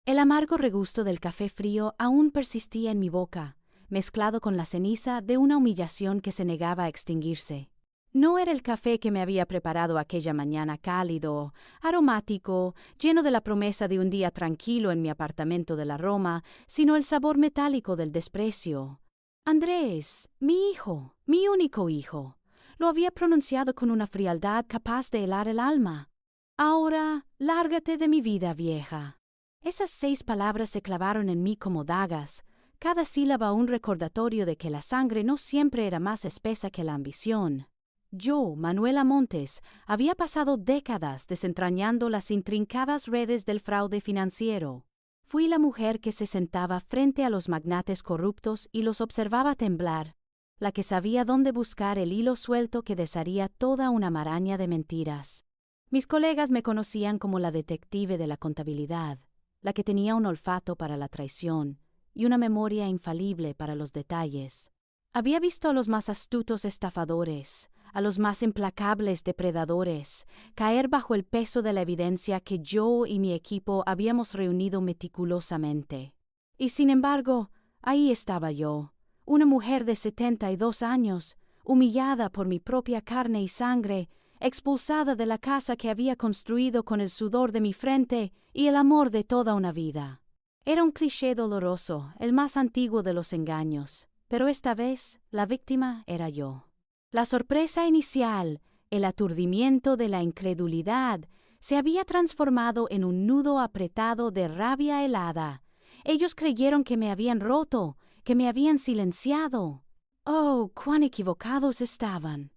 El amargo regusto del café frío aún persistía en mi boca, mezclado con la ceniza de una humillación que se negaba a extinguirse. No era el café que me había preparado aquella mañana cálido, aromático, lleno de la promesa de un día tranquilo en mi apartamento de la Roma, sino el sabor metálico del desprecio. Andrés, mi hijo, mi único hijo, lo había pronunciado con una frialdad capaz de helar el alma. Ahora, lárgate de mi vida, vieja. Esas 6 palabras se clavaron en mí como dagas, cada sílaba un recordatorio de que la sangre no siempre era más espesa que la ambición. Yo, Manuela Montes, había pasado décadas desentrañando las intrincadas redes del fraude financiero. Fui la mujer que se sentaba frente a los magnates corruptos y los observaba temblar, la que sabía dónde buscar el hilo suelto que desharía toda una maraña de mentiras. Mis colegas me conocían como la detective de la contabilidad, la que tenía un olfato para la traición y una memoria infalible para los detalles. Había visto a los más astutos estafadores, a los más implacables depredadores, caer bajo el peso de la evidencia que yo y mi equipo habíamos reunido meticulosamente. Y sin embargo, ahí estaba yo, una mujer de 72 años, humillada por mi propia carne y sangre, expulsada de la casa que había construido con el sudor de mi frente y el amor de toda una vida. Era un cliché doloroso, el más antiguo de los engaños, pero esta vez la víctima era yo. La sorpresa inicial, el aturdimiento de la incredulidad, se había transformado en un nudo apretado de rabia helada. Ellos creyeron que me habían roto, que me habían silenciado. ¡Oh, cuán equivocados estaban!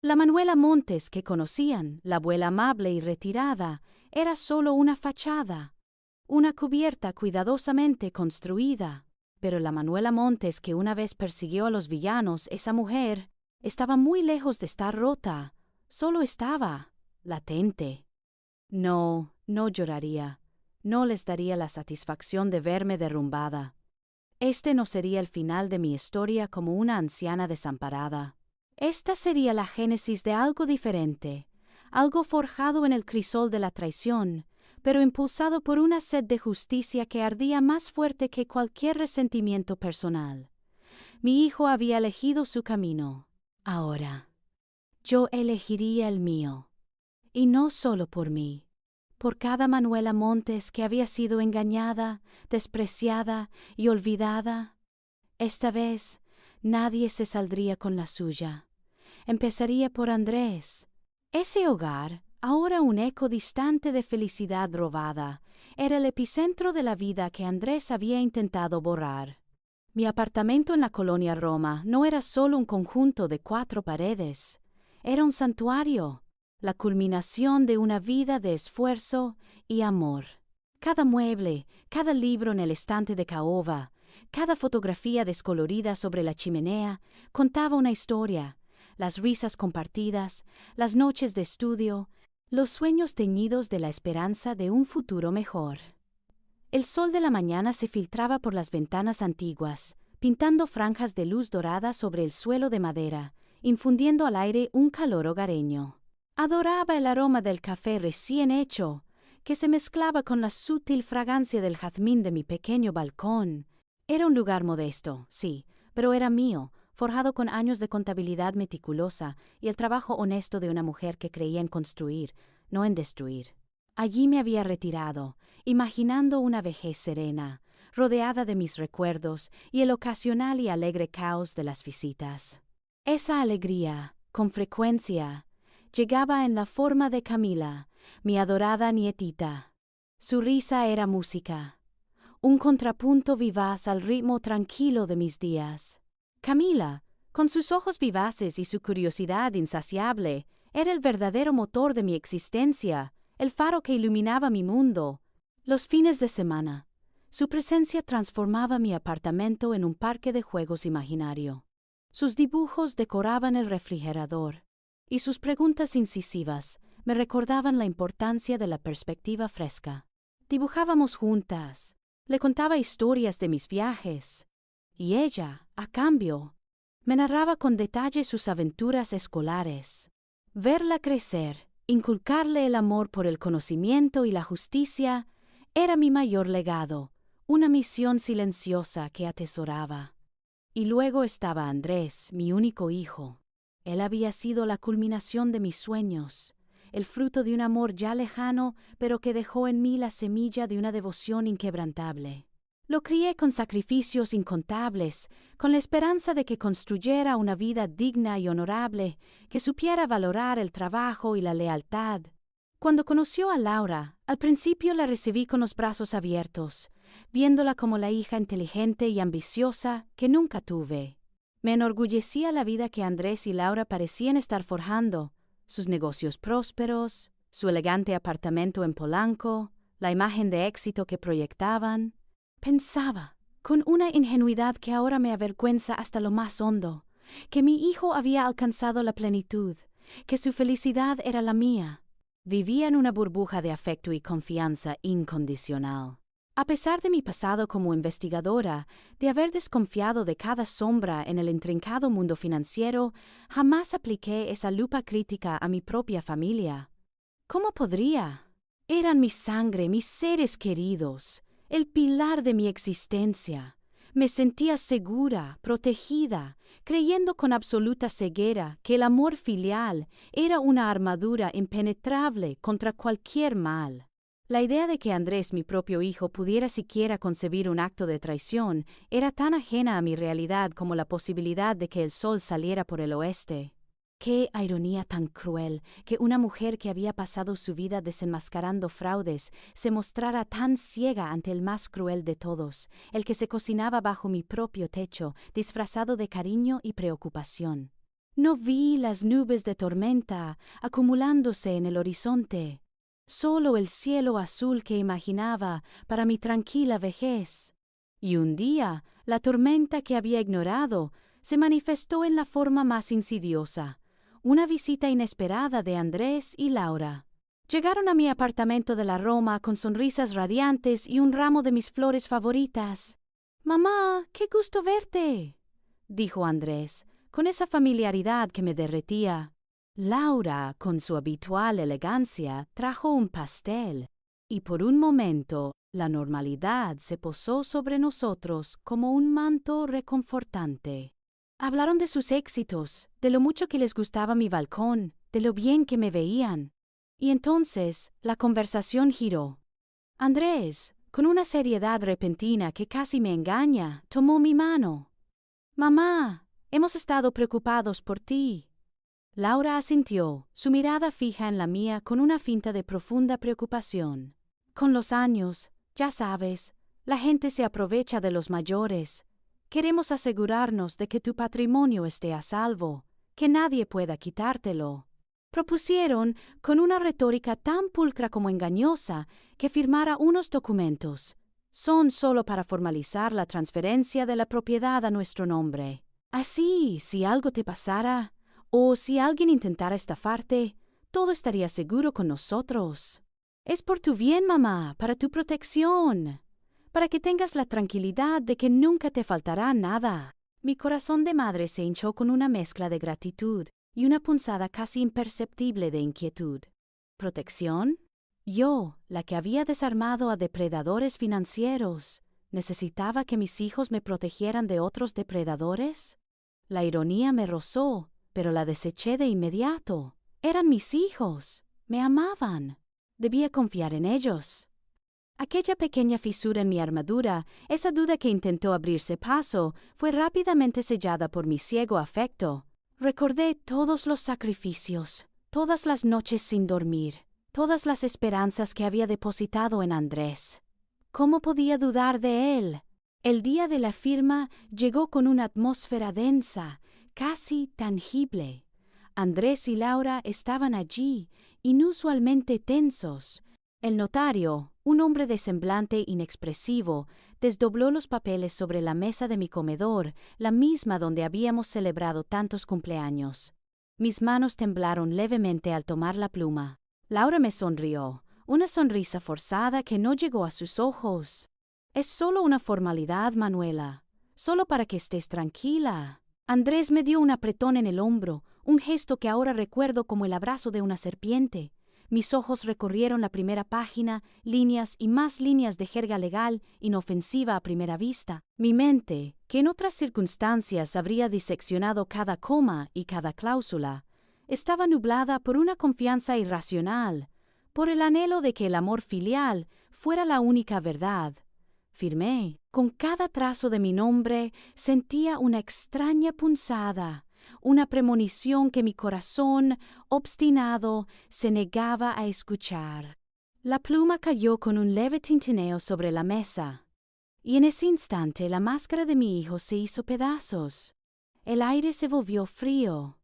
La Manuela Montes que conocían, la abuela amable y retirada, era solo una fachada, una cubierta cuidadosamente construida. Pero la Manuela Montes que una vez persiguió a los villanos, esa mujer, estaba muy lejos de estar rota, solo estaba latente. No lloraría, no les daría la satisfacción de verme derrumbada. Este no sería el final de mi historia como una anciana desamparada. Esta sería la génesis de algo diferente, algo forjado en el crisol de la traición, pero impulsado por una sed de justicia que ardía más fuerte que cualquier resentimiento personal. Mi hijo había elegido su camino. Ahora, yo elegiría el mío, y no solo por mí, por cada Manuela Montes que había sido engañada, despreciada y olvidada. Esta vez, nadie se saldría con la suya. Empezaría por Andrés. Ese hogar, ahora un eco distante de felicidad robada, era el epicentro de la vida que Andrés había intentado borrar. Mi apartamento en la colonia Roma no era solo un conjunto de 4 paredes, era un santuario, la culminación de una vida de esfuerzo y amor. Cada mueble, cada libro en el estante de caoba, cada fotografía descolorida sobre la chimenea contaba una historia, las risas compartidas, las noches de estudio, los sueños teñidos de la esperanza de un futuro mejor. El sol de la mañana se filtraba por las ventanas antiguas, pintando franjas de luz dorada sobre el suelo de madera, infundiendo al aire un calor hogareño. Adoraba el aroma del café recién hecho, que se mezclaba con la sutil fragancia del jazmín de mi pequeño balcón. Era un lugar modesto, sí, pero era mío, forjado con años de contabilidad meticulosa y el trabajo honesto de una mujer que creía en construir, no en destruir. Allí me había retirado, imaginando una vejez serena, rodeada de mis recuerdos y el ocasional y alegre caos de las visitas. Esa alegría, con frecuencia, llegaba en la forma de Camila, mi adorada nietita. Su risa era música, un contrapunto vivaz al ritmo tranquilo de mis días. Camila, con sus ojos vivaces y su curiosidad insaciable, era el verdadero motor de mi existencia, el faro que iluminaba mi mundo. Los fines de semana, su presencia transformaba mi apartamento en un parque de juegos imaginario. Sus dibujos decoraban el refrigerador, y sus preguntas incisivas me recordaban la importancia de la perspectiva fresca. Dibujábamos juntas, le contaba historias de mis viajes, y ella, a cambio, me narraba con detalle sus aventuras escolares. Verla crecer, inculcarle el amor por el conocimiento y la justicia, Era mi mayor legado, una misión silenciosa que atesoraba. Y luego estaba Andrés, mi único hijo. Él había sido la culminación de mis sueños, el fruto de un amor ya lejano, pero que dejó en mí la semilla de una devoción inquebrantable. Lo crié con sacrificios incontables, con la esperanza de que construyera una vida digna y honorable, que supiera valorar el trabajo y la lealtad. Cuando conoció a Laura, al principio la recibí con los brazos abiertos, viéndola como la hija inteligente y ambiciosa que nunca tuve. Me enorgullecía la vida que Andrés y Laura parecían estar forjando, sus negocios prósperos, su elegante apartamento en Polanco, la imagen de éxito que proyectaban. Pensaba, con una ingenuidad que ahora me avergüenza hasta lo más hondo, que mi hijo había alcanzado la plenitud, que su felicidad era la mía. Vivía en una burbuja de afecto y confianza incondicional. A pesar de mi pasado como investigadora, de haber desconfiado de cada sombra en el intrincado mundo financiero, jamás apliqué esa lupa crítica a mi propia familia. ¿Cómo podría? Eran mi sangre, mis seres queridos, el pilar de mi existencia. Me sentía segura, protegida, creyendo con absoluta ceguera que el amor filial era una armadura impenetrable contra cualquier mal. La idea de que Andrés, mi propio hijo, pudiera siquiera concebir un acto de traición era tan ajena a mi realidad como la posibilidad de que el sol saliera por el oeste. Qué ironía tan cruel que una mujer que había pasado su vida desenmascarando fraudes se mostrara tan ciega ante el más cruel de todos, el que se cocinaba bajo mi propio techo, disfrazado de cariño y preocupación. No vi las nubes de tormenta acumulándose en el horizonte, solo el cielo azul que imaginaba para mi tranquila vejez. Y un día, la tormenta que había ignorado se manifestó en la forma más insidiosa. Una visita inesperada de Andrés y Laura. Llegaron a mi apartamento de la Roma con sonrisas radiantes y un ramo de mis flores favoritas. «Mamá, qué gusto verte», dijo Andrés, con esa familiaridad que me derretía. Laura, con su habitual elegancia, trajo un pastel, y por un momento la normalidad se posó sobre nosotros como un manto reconfortante. Hablaron de sus éxitos, de lo mucho que les gustaba mi balcón, de lo bien que me veían. Y entonces la conversación giró. Andrés, con una seriedad repentina que casi me engaña, tomó mi mano. «Mamá, hemos estado preocupados por ti». Laura asintió, su mirada fija en la mía con una finta de profunda preocupación. «Con los años, ya sabes, la gente se aprovecha de los mayores. Queremos asegurarnos de que tu patrimonio esté a salvo, que nadie pueda quitártelo». Propusieron, con una retórica tan pulcra como engañosa, que firmara unos documentos. Son solo para formalizar la transferencia de la propiedad a nuestro nombre. Así, si algo te pasara, o si alguien intentara estafarte, todo estaría seguro con nosotros. Es por tu bien, mamá, para tu protección, para que tengas la tranquilidad de que nunca te faltará nada. Mi corazón de madre se hinchó con una mezcla de gratitud y una punzada casi imperceptible de inquietud. ¿Protección? Yo, la que había desarmado a depredadores financieros, ¿necesitaba que mis hijos me protegieran de otros depredadores? La ironía me rozó, pero la deseché de inmediato. Eran mis hijos, me amaban. Debía confiar en ellos. Aquella pequeña fisura en mi armadura, esa duda que intentó abrirse paso, fue rápidamente sellada por mi ciego afecto. Recordé todos los sacrificios, todas las noches sin dormir, todas las esperanzas que había depositado en Andrés. ¿Cómo podía dudar de él? El día de la firma llegó con una atmósfera densa, casi tangible. Andrés y Laura estaban allí, inusualmente tensos. El notario, un hombre de semblante inexpresivo, desdobló los papeles sobre la mesa de mi comedor, la misma donde habíamos celebrado tantos cumpleaños. Mis manos temblaron levemente al tomar la pluma. Laura me sonrió, una sonrisa forzada que no llegó a sus ojos. «Es solo una formalidad, Manuela, solo para que estés tranquila». Andrés me dio un apretón en el hombro, un gesto que ahora recuerdo como el abrazo de una serpiente. Mis ojos recorrieron la primera página, líneas y más líneas de jerga legal inofensiva a primera vista. Mi mente, que en otras circunstancias habría diseccionado cada coma y cada cláusula, estaba nublada por una confianza irracional, por el anhelo de que el amor filial fuera la única verdad. Firmé. Con cada trazo de mi nombre sentía una extraña punzada, una premonición que mi corazón, obstinado, se negaba a escuchar. La pluma cayó con un leve tintineo sobre la mesa, y en ese instante la máscara de mi hijo se hizo pedazos. El aire se volvió frío.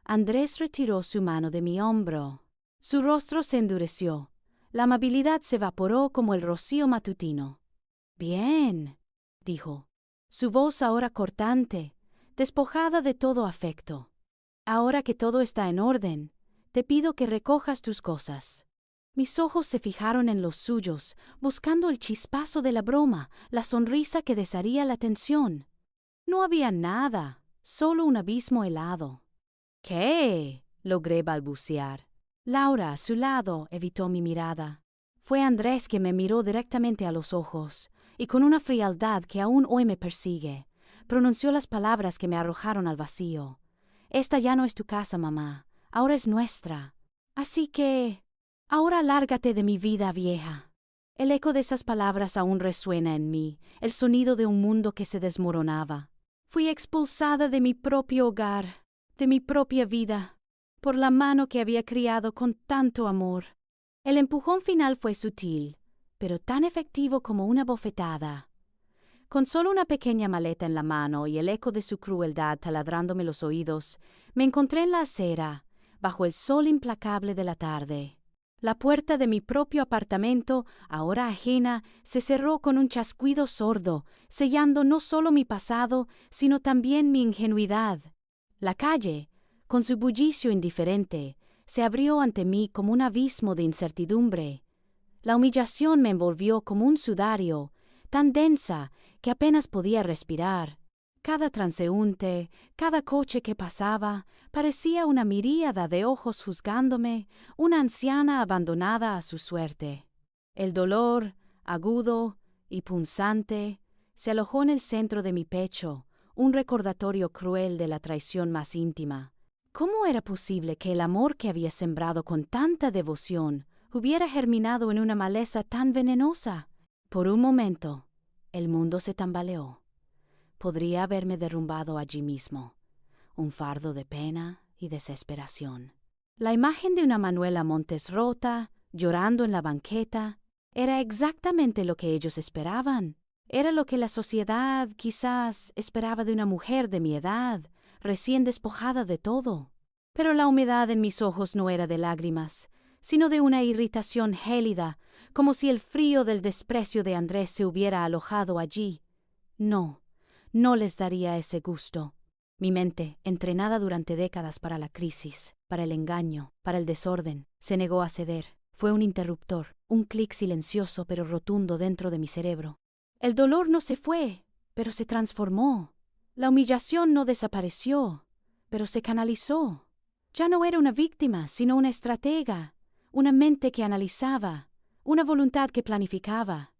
Andrés retiró su mano de mi hombro. Su rostro se endureció. La amabilidad se evaporó como el rocío matutino. «Bien», dijo, su voz ahora cortante, despojada de todo afecto. «Ahora que todo está en orden, te pido que recojas tus cosas». Mis ojos se fijaron en los suyos, buscando el chispazo de la broma, la sonrisa que desharía la tensión. No había nada, solo un abismo helado. «¿Qué?», logré balbucear. Laura, a su lado, evitó mi mirada. Fue Andrés que me miró directamente a los ojos, y con una frialdad que aún hoy me persigue, pronunció las palabras que me arrojaron al vacío. «Esta ya no es tu casa, mamá, ahora es nuestra. Así que, ahora lárgate de mi vida vieja». El eco de esas palabras aún resuena en mí, el sonido de un mundo que se desmoronaba. Fui expulsada de mi propio hogar, de mi propia vida, por la mano que había criado con tanto amor. El empujón final fue sutil, pero tan efectivo como una bofetada. Con solo una pequeña maleta en la mano y el eco de su crueldad taladrándome los oídos, me encontré en la acera, bajo el sol implacable de la tarde. La puerta de mi propio apartamento, ahora ajena, se cerró con un chasquido sordo, sellando no solo mi pasado, sino también mi ingenuidad. La calle, con su bullicio indiferente, se abrió ante mí como un abismo de incertidumbre. La humillación me envolvió como un sudario, tan densa que apenas podía respirar. Cada transeúnte, cada coche que pasaba, parecía una miríada de ojos juzgándome, una anciana abandonada a su suerte. El dolor, agudo y punzante, se alojó en el centro de mi pecho, un recordatorio cruel de la traición más íntima. ¿Cómo era posible que el amor que había sembrado con tanta devoción hubiera germinado en una maleza tan venenosa? Por un momento, el mundo se tambaleó. Podría haberme derrumbado allí mismo, un fardo de pena y desesperación. La imagen de una Manuela Montes rota, llorando en la banqueta, era exactamente lo que ellos esperaban. Era lo que la sociedad quizás esperaba de una mujer de mi edad, recién despojada de todo. Pero la humedad en mis ojos no era de lágrimas, sino de una irritación gélida, como si el frío del desprecio de Andrés se hubiera alojado allí. No les daría ese gusto. Mi mente, entrenada durante décadas para la crisis, para el engaño, para el desorden, se negó a ceder. Fue un interruptor, un clic silencioso pero rotundo dentro de mi cerebro. El dolor no se fue, pero se transformó. La humillación no desapareció, pero se canalizó. Ya no era una víctima, sino una estratega, una mente que analizaba, una voluntad que planificaba.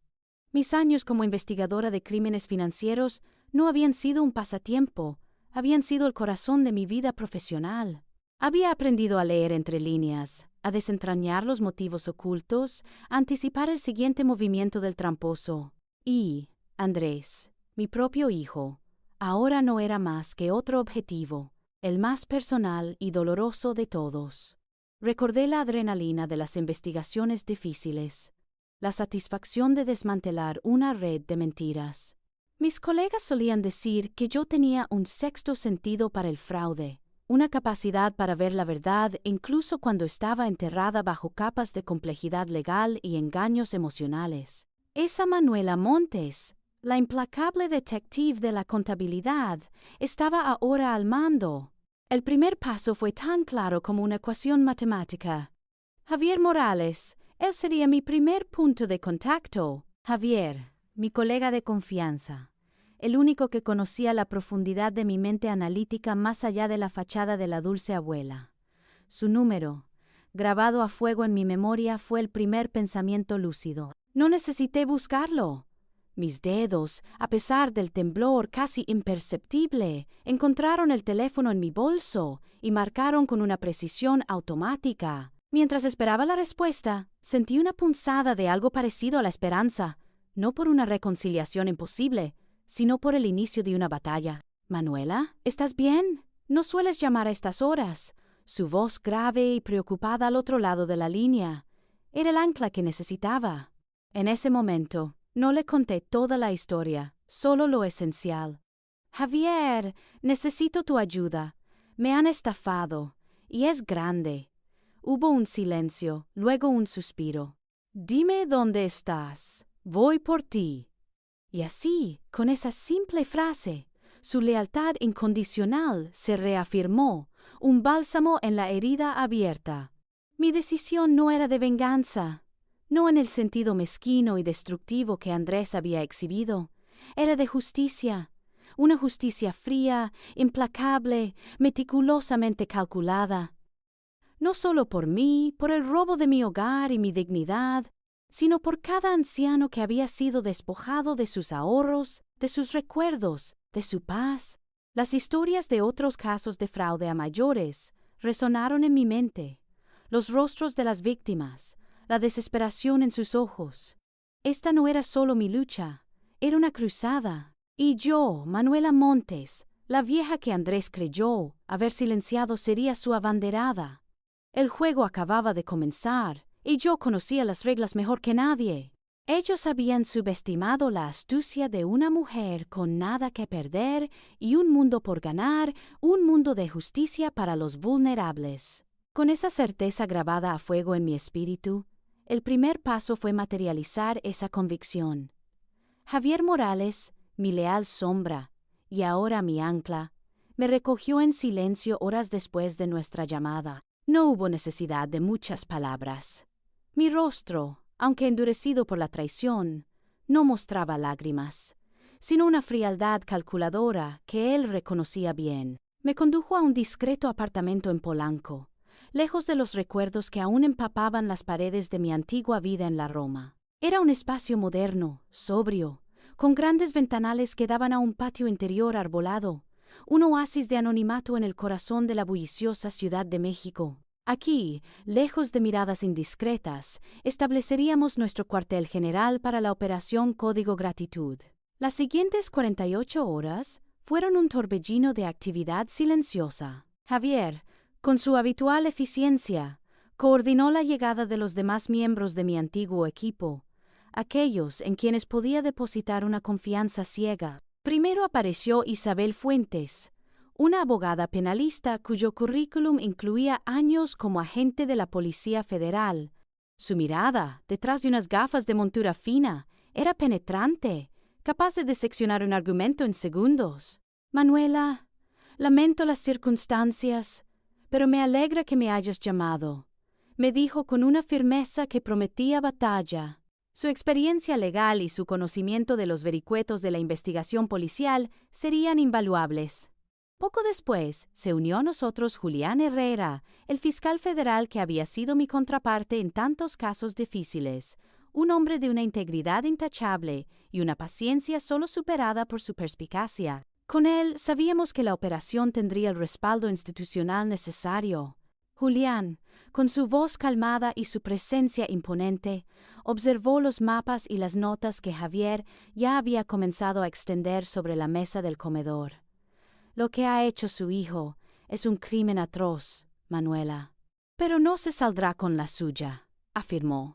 Mis años como investigadora de crímenes financieros no habían sido un pasatiempo, habían sido el corazón de mi vida profesional. Había aprendido a leer entre líneas, a desentrañar los motivos ocultos, a anticipar el siguiente movimiento del tramposo. Y Andrés, mi propio hijo, ahora no era más que otro objetivo, el más personal y doloroso de todos. Recordé la adrenalina de las investigaciones difíciles, la satisfacción de desmantelar una red de mentiras. Mis colegas solían decir que yo tenía un sexto sentido para el fraude, una capacidad para ver la verdad incluso cuando estaba enterrada bajo capas de complejidad legal y engaños emocionales. Esa Manuela Montes, la implacable detective de la contabilidad, estaba ahora al mando. El primer paso fue tan claro como una ecuación matemática. Javier Morales, él sería mi primer punto de contacto. Javier, mi colega de confianza, el único que conocía la profundidad de mi mente analítica más allá de la fachada de la dulce abuela. Su número, grabado a fuego en mi memoria, fue el primer pensamiento lúcido. No necesité buscarlo. Mis dedos, a pesar del temblor casi imperceptible, encontraron el teléfono en mi bolso y marcaron con una precisión automática. Mientras esperaba la respuesta, sentí una punzada de algo parecido a la esperanza, no por una reconciliación imposible, sino por el inicio de una batalla. «Manuela, ¿estás bien? No sueles llamar a estas horas». Su voz grave y preocupada al otro lado de la línea. Era el ancla que necesitaba. En ese momento, no le conté toda la historia, solo lo esencial. «Javier, necesito tu ayuda. Me han estafado, y es grande». Hubo un silencio, luego un suspiro. «Dime dónde estás. Voy por ti». Y así, con esa simple frase, su lealtad incondicional se reafirmó, un bálsamo en la herida abierta. Mi decisión no era de venganza, no en el sentido mezquino y destructivo que Andrés había exhibido. Era de justicia, una justicia fría, implacable, meticulosamente calculada. No solo por mí, por el robo de mi hogar y mi dignidad, sino por cada anciano que había sido despojado de sus ahorros, de sus recuerdos, de su paz. Las historias de otros casos de fraude a mayores resonaron en mi mente. Los rostros de las víctimas, la desesperación en sus ojos. Esta no era solo mi lucha, era una cruzada. Y yo, Manuela Montes, la vieja que Andrés creyó haber silenciado, sería su abanderada. El juego acababa de comenzar, y yo conocía las reglas mejor que nadie. Ellos habían subestimado la astucia de una mujer con nada que perder y un mundo por ganar, un mundo de justicia para los vulnerables. Con esa certeza grabada a fuego en mi espíritu, el primer paso fue materializar esa convicción. Javier Morales, mi leal sombra, y ahora mi ancla, me recogió en silencio horas después de nuestra llamada. No hubo necesidad de muchas palabras. Mi rostro, aunque endurecido por la traición, no mostraba lágrimas, sino una frialdad calculadora que él reconocía bien. Me condujo a un discreto apartamento en Polanco, lejos de los recuerdos que aún empapaban las paredes de mi antigua vida en la Roma. Era un espacio moderno, sobrio, con grandes ventanales que daban a un patio interior arbolado, un oasis de anonimato en el corazón de la bulliciosa Ciudad de México. Aquí, lejos de miradas indiscretas, estableceríamos nuestro cuartel general para la Operación Código Gratitud. Las siguientes 48 horas fueron un torbellino de actividad silenciosa. Javier, con su habitual eficiencia, coordinó la llegada de los demás miembros de mi antiguo equipo, aquellos en quienes podía depositar una confianza ciega. Primero apareció Isabel Fuentes, una abogada penalista cuyo currículum incluía años como agente de la Policía Federal. Su mirada, detrás de unas gafas de montura fina, era penetrante, capaz de diseccionar un argumento en segundos. «Manuela, lamento las circunstancias, pero me alegra que me hayas llamado», me dijo con una firmeza que prometía batalla. Su experiencia legal y su conocimiento de los vericuetos de la investigación policial serían invaluables. Poco después, se unió a nosotros Julián Herrera, el fiscal federal que había sido mi contraparte en tantos casos difíciles, un hombre de una integridad intachable y una paciencia solo superada por su perspicacia. Con él sabíamos que la operación tendría el respaldo institucional necesario. Julián, con su voz calmada y su presencia imponente, observó los mapas y las notas que Javier ya había comenzado a extender sobre la mesa del comedor. «Lo que ha hecho su hijo es un crimen atroz, Manuela. Pero no se saldrá con la suya», afirmó.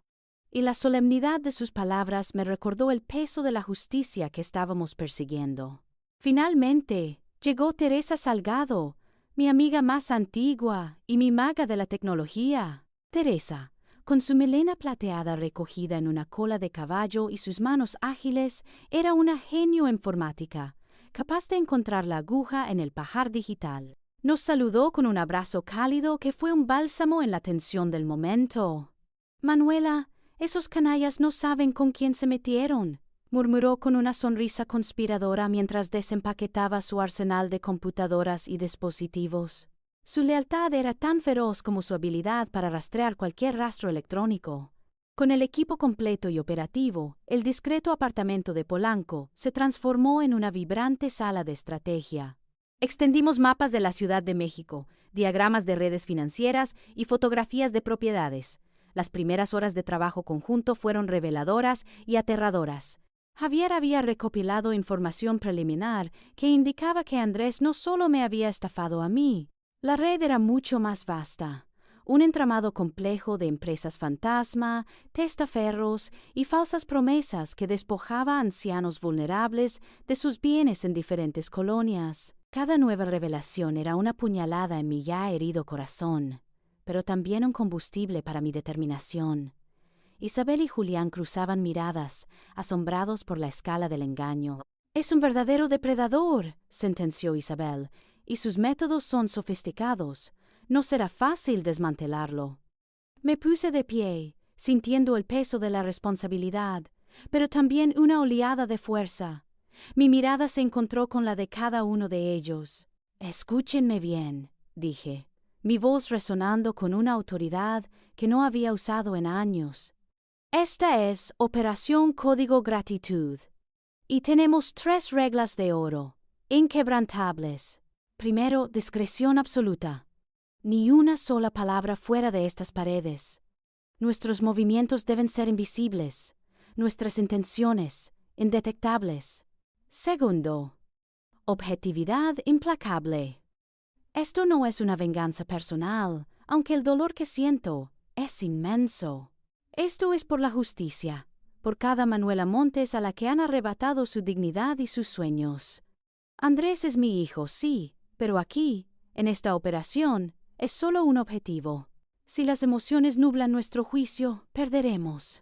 Y la solemnidad de sus palabras me recordó el peso de la justicia que estábamos persiguiendo. Finalmente, llegó Teresa Salgado, mi amiga más antigua y mi maga de la tecnología. Teresa, con su melena plateada recogida en una cola de caballo y sus manos ágiles, era una genio informática, capaz de encontrar la aguja en el pajar digital. Nos saludó con un abrazo cálido que fue un bálsamo en la tensión del momento. «Manuela, esos canallas no saben con quién se metieron», murmuró con una sonrisa conspiradora mientras desempaquetaba su arsenal de computadoras y dispositivos. Su lealtad era tan feroz como su habilidad para rastrear cualquier rastro electrónico. Con el equipo completo y operativo, el discreto apartamento de Polanco se transformó en una vibrante sala de estrategia. Extendimos mapas de la Ciudad de México, diagramas de redes financieras y fotografías de propiedades. Las primeras horas de trabajo conjunto fueron reveladoras y aterradoras. Javier había recopilado información preliminar que indicaba que Andrés no solo me había estafado a mí. La red era mucho más vasta. Un entramado complejo de empresas fantasma, testaferros y falsas promesas que despojaba a ancianos vulnerables de sus bienes en diferentes colonias. Cada nueva revelación era una puñalada en mi ya herido corazón, pero también un combustible para mi determinación. Isabel y Julián cruzaban miradas, asombrados por la escala del engaño. «Es un verdadero depredador», sentenció Isabel, «y sus métodos son sofisticados. No será fácil desmantelarlo». Me puse de pie, sintiendo el peso de la responsabilidad, pero también una oleada de fuerza. Mi mirada se encontró con la de cada uno de ellos. «Escúchenme bien», dije, mi voz resonando con una autoridad que no había usado en años. «Esta es Operación Código Gratitud. Y tenemos 3 reglas de oro, inquebrantables. Primero, discreción absoluta. Ni una sola palabra fuera de estas paredes. Nuestros movimientos deben ser invisibles, nuestras intenciones indetectables. Segundo, objetividad implacable. Esto no es una venganza personal, aunque el dolor que siento es inmenso. Esto es por la justicia, por cada Manuela Montes a la que han arrebatado su dignidad y sus sueños. Andrés es mi hijo, sí, pero aquí, en esta operación, es solo un objetivo. Si las emociones nublan nuestro juicio, perderemos».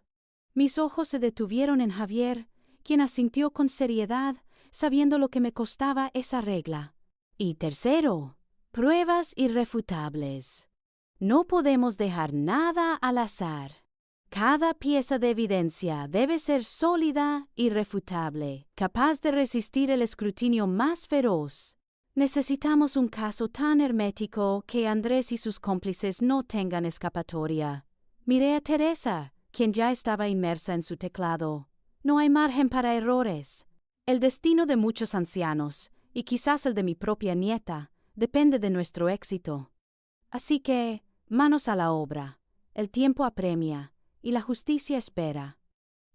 Mis ojos se detuvieron en Javier, quien asintió con seriedad, sabiendo lo que me costaba esa regla. Y tercero, pruebas irrefutables. No podemos dejar nada al azar. Cada pieza de evidencia debe ser sólida, irrefutable, capaz de resistir el escrutinio más feroz. Necesitamos un caso tan hermético que Andrés y sus cómplices no tengan escapatoria. Miré a Teresa, quien ya estaba inmersa en su teclado. No hay margen para errores. El destino de muchos ancianos, y quizás el de mi propia nieta, depende de nuestro éxito. Así que, manos a la obra. El tiempo apremia, y la justicia espera.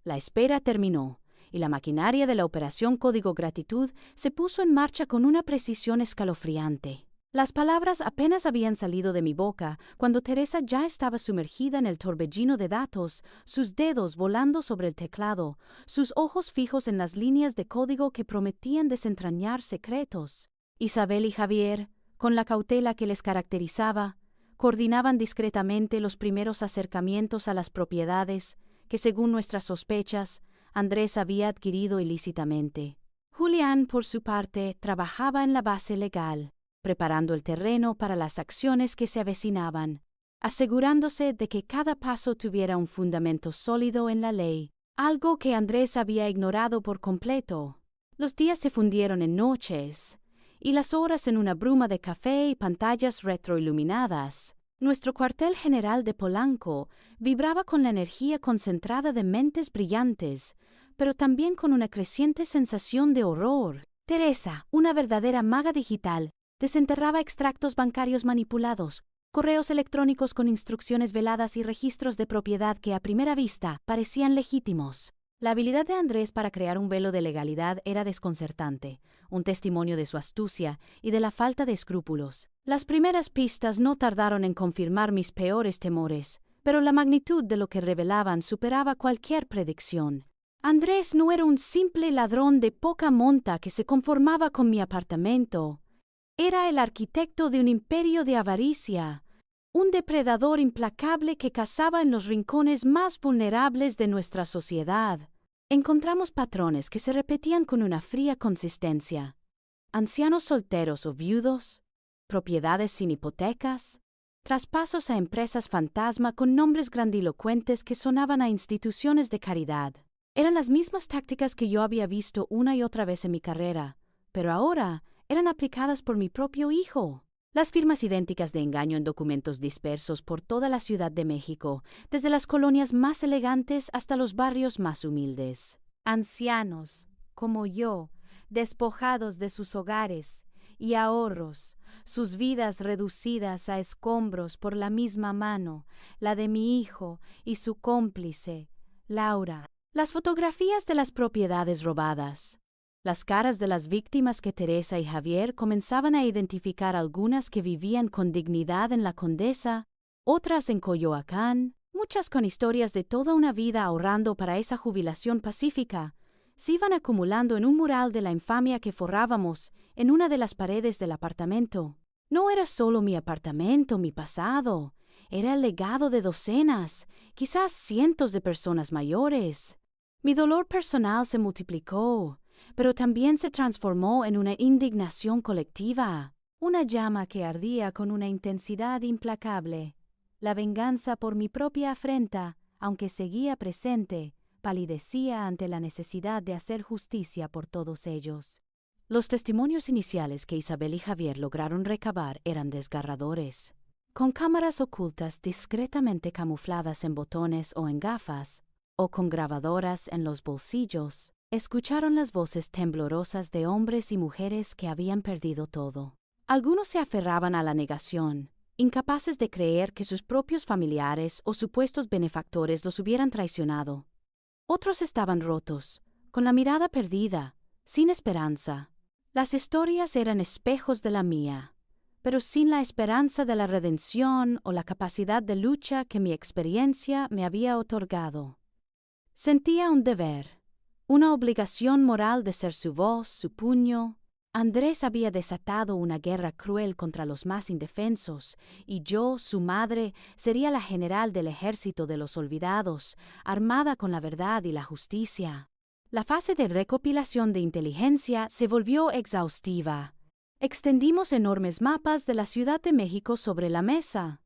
La espera terminó, y la maquinaria de la Operación Código Gratitud se puso en marcha con una precisión escalofriante. Las palabras apenas habían salido de mi boca cuando Teresa ya estaba sumergida en el torbellino de datos, sus dedos volando sobre el teclado, sus ojos fijos en las líneas de código que prometían desentrañar secretos. Isabel y Javier, con la cautela que les caracterizaba, coordinaban discretamente los primeros acercamientos a las propiedades que, según nuestras sospechas, Andrés había adquirido ilícitamente. Julián, por su parte, trabajaba en la base legal, preparando el terreno para las acciones que se avecinaban, asegurándose de que cada paso tuviera un fundamento sólido en la ley, algo que Andrés había ignorado por completo. Los días se fundieron en noches, y las horas en una bruma de café y pantallas retroiluminadas. Nuestro cuartel general de Polanco vibraba con la energía concentrada de mentes brillantes, pero también con una creciente sensación de horror. Teresa, una verdadera maga digital, desenterraba extractos bancarios manipulados, correos electrónicos con instrucciones veladas y registros de propiedad que a primera vista parecían legítimos. La habilidad de Andrés para crear un velo de legalidad era desconcertante, un testimonio de su astucia y de la falta de escrúpulos. Las primeras pistas no tardaron en confirmar mis peores temores, pero la magnitud de lo que revelaban superaba cualquier predicción. Andrés no era un simple ladrón de poca monta que se conformaba con mi apartamento. Era el arquitecto de un imperio de avaricia, un depredador implacable que cazaba en los rincones más vulnerables de nuestra sociedad. Encontramos patrones que se repetían con una fría consistencia. Ancianos solteros o viudos, propiedades sin hipotecas, traspasos a empresas fantasma con nombres grandilocuentes que sonaban a instituciones de caridad. Eran las mismas tácticas que yo había visto una y otra vez en mi carrera, pero ahora eran aplicadas por mi propio hijo. Las firmas idénticas de engaño en documentos dispersos por toda la Ciudad de México, desde las colonias más elegantes hasta los barrios más humildes. Ancianos, como yo, despojados de sus hogares y ahorros, sus vidas reducidas a escombros por la misma mano, la de mi hijo y su cómplice, Laura. Las fotografías de las propiedades robadas. Las caras de las víctimas que Teresa y Javier comenzaban a identificar, algunas que vivían con dignidad en La Condesa, otras en Coyoacán, muchas con historias de toda una vida ahorrando para esa jubilación pacífica, se iban acumulando en un mural de la infamia que forrábamos en una de las paredes del apartamento. No era solo mi apartamento, mi pasado, era el legado de docenas, quizás cientos de personas mayores. Mi dolor personal se multiplicó, pero también se transformó en una indignación colectiva, una llama que ardía con una intensidad implacable. La venganza por mi propia afrenta, aunque seguía presente, palidecía ante la necesidad de hacer justicia por todos ellos. Los testimonios iniciales que Isabel y Javier lograron recabar eran desgarradores. Con cámaras ocultas discretamente camufladas en botones o en gafas, o con grabadoras en los bolsillos, escucharon las voces temblorosas de hombres y mujeres que habían perdido todo. Algunos se aferraban a la negación, incapaces de creer que sus propios familiares o supuestos benefactores los hubieran traicionado. Otros estaban rotos, con la mirada perdida, sin esperanza. Las historias eran espejos de la mía, pero sin la esperanza de la redención o la capacidad de lucha que mi experiencia me había otorgado. Sentía un deber, una obligación moral de ser su voz, su puño. Andrés había desatado una guerra cruel contra los más indefensos, y yo, su madre, sería la general del ejército de los olvidados, armada con la verdad y la justicia. La fase de recopilación de inteligencia se volvió exhaustiva. Extendimos enormes mapas de la Ciudad de México sobre la mesa,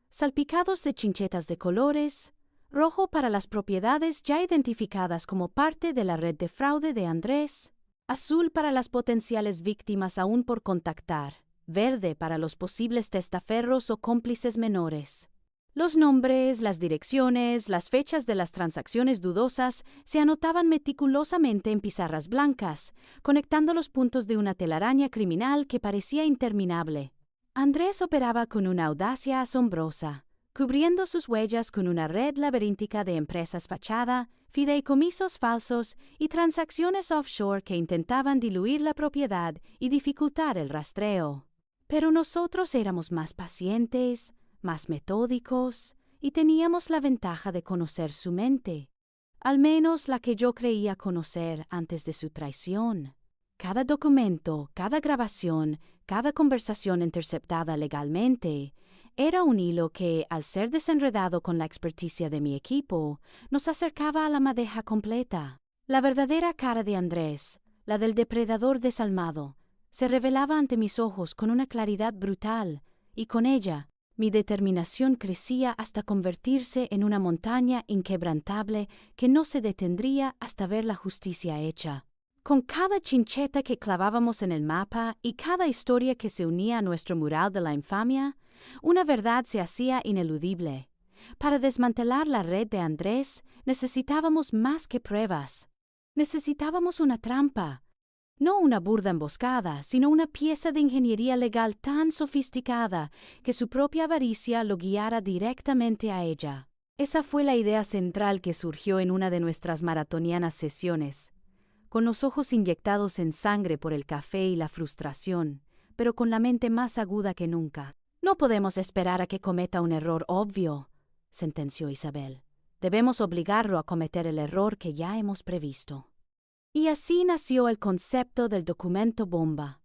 salpicados de chinchetas de colores, rojo para las propiedades ya identificadas como parte de la red de fraude de Andrés, azul para las potenciales víctimas aún por contactar, verde para los posibles testaferros o cómplices menores. Los nombres, las direcciones, las fechas de las transacciones dudosas se anotaban meticulosamente en pizarras blancas, conectando los puntos de una telaraña criminal que parecía interminable. Andrés operaba con una audacia asombrosa, cubriendo sus huellas con una red laberíntica de empresas fachada, fideicomisos falsos y transacciones offshore que intentaban diluir la propiedad y dificultar el rastreo. Pero nosotros éramos más pacientes, más metódicos, y teníamos la ventaja de conocer su mente, al menos la que yo creía conocer antes de su traición. Cada documento, cada grabación, cada conversación interceptada legalmente, era un hilo que, al ser desenredado con la experticia de mi equipo, nos acercaba a la madeja completa. La verdadera cara de Andrés, la del depredador desalmado, se revelaba ante mis ojos con una claridad brutal, y con ella, mi determinación crecía hasta convertirse en una montaña inquebrantable que no se detendría hasta ver la justicia hecha. Con cada chincheta que clavábamos en el mapa y cada historia que se unía a nuestro mural de la infamia, una verdad se hacía ineludible. Para desmantelar la red de Andrés necesitábamos más que pruebas. Necesitábamos una trampa. No una burda emboscada, sino una pieza de ingeniería legal tan sofisticada que su propia avaricia lo guiara directamente a ella. Esa fue la idea central que surgió en una de nuestras maratonianas sesiones. Con los ojos inyectados en sangre por el café y la frustración, pero con la mente más aguda que nunca. No podemos esperar a que cometa un error obvio, sentenció Isabel. Debemos obligarlo a cometer el error que ya hemos previsto. Y así nació el concepto del documento bomba.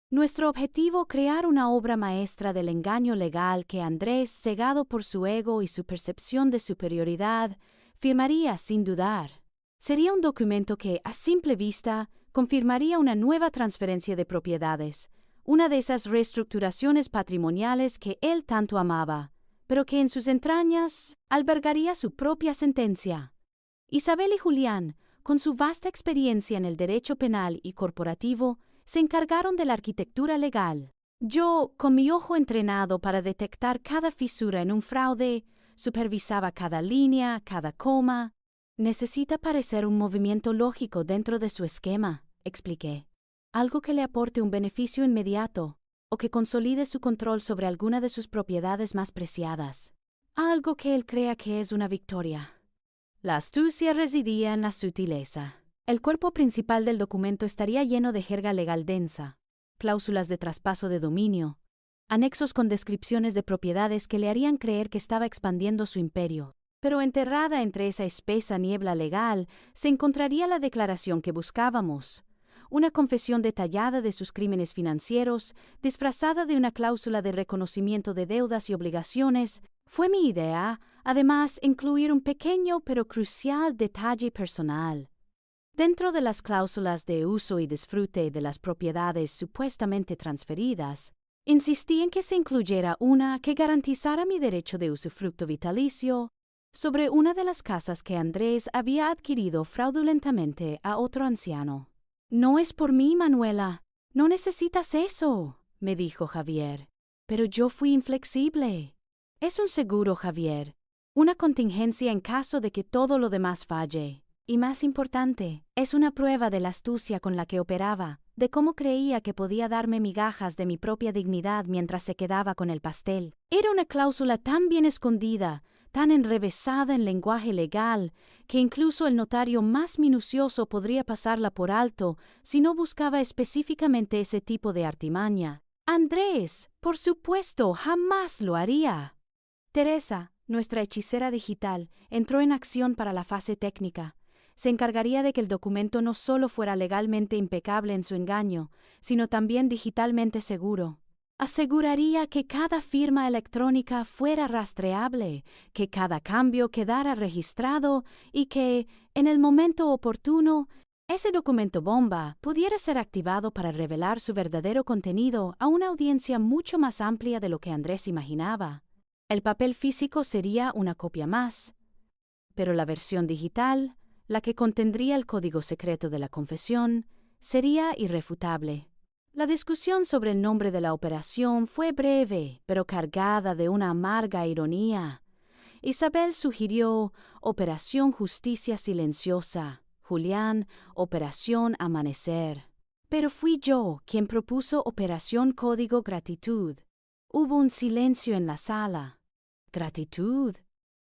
Nuestro objetivo, crear una obra maestra del engaño legal que Andrés, cegado por su ego y su percepción de superioridad, firmaría sin dudar. Sería un documento que, a simple vista, confirmaría una nueva transferencia de propiedades, una de esas reestructuraciones patrimoniales que él tanto amaba, pero que en sus entrañas albergaría su propia sentencia. Isabel y Julián, con su vasta experiencia en el derecho penal y corporativo, se encargaron de la arquitectura legal. Yo, con mi ojo entrenado para detectar cada fisura en un fraude, supervisaba cada línea, cada coma. Necesita parecer un movimiento lógico dentro de su esquema, expliqué. Algo que le aporte un beneficio inmediato o que consolide su control sobre alguna de sus propiedades más preciadas. Algo que él crea que es una victoria. La astucia residía en la sutileza. El cuerpo principal del documento estaría lleno de jerga legal densa, cláusulas de traspaso de dominio, anexos con descripciones de propiedades que le harían creer que estaba expandiendo su imperio. Pero enterrada entre esa espesa niebla legal se encontraría la declaración que buscábamos, una confesión detallada de sus crímenes financieros, disfrazada de una cláusula de reconocimiento de deudas y obligaciones. Fue mi idea, además, incluir un pequeño pero crucial detalle personal. Dentro de las cláusulas de uso y disfrute de las propiedades supuestamente transferidas, insistí en que se incluyera una que garantizara mi derecho de usufructo vitalicio sobre una de las casas que Andrés había adquirido fraudulentamente a otro anciano. No es por mí, Manuela. No necesitas eso, me dijo Javier. Pero yo fui inflexible. Es un seguro, Javier. Una contingencia en caso de que todo lo demás falle. Y más importante, es una prueba de la astucia con la que operaba, de cómo creía que podía darme migajas de mi propia dignidad mientras se quedaba con el pastel. Era una cláusula tan bien escondida, tan enrevesada en lenguaje legal, que incluso el notario más minucioso podría pasarla por alto si no buscaba específicamente ese tipo de artimaña. Andrés, por supuesto, jamás lo haría. Teresa, nuestra hechicera digital, entró en acción para la fase técnica. Se encargaría de que el documento no solo fuera legalmente impecable en su engaño, sino también digitalmente seguro. Aseguraría que cada firma electrónica fuera rastreable, que cada cambio quedara registrado y que, en el momento oportuno, ese documento bomba pudiera ser activado para revelar su verdadero contenido a una audiencia mucho más amplia de lo que Andrés imaginaba. El papel físico sería una copia más, pero la versión digital, la que contendría el código secreto de la confesión, sería irrefutable. La discusión sobre el nombre de la operación fue breve, pero cargada de una amarga ironía. Isabel sugirió Operación Justicia Silenciosa, Julián, Operación Amanecer. Pero fui yo quien propuso Operación Código Gratitud. Hubo un silencio en la sala. «Gratitud»,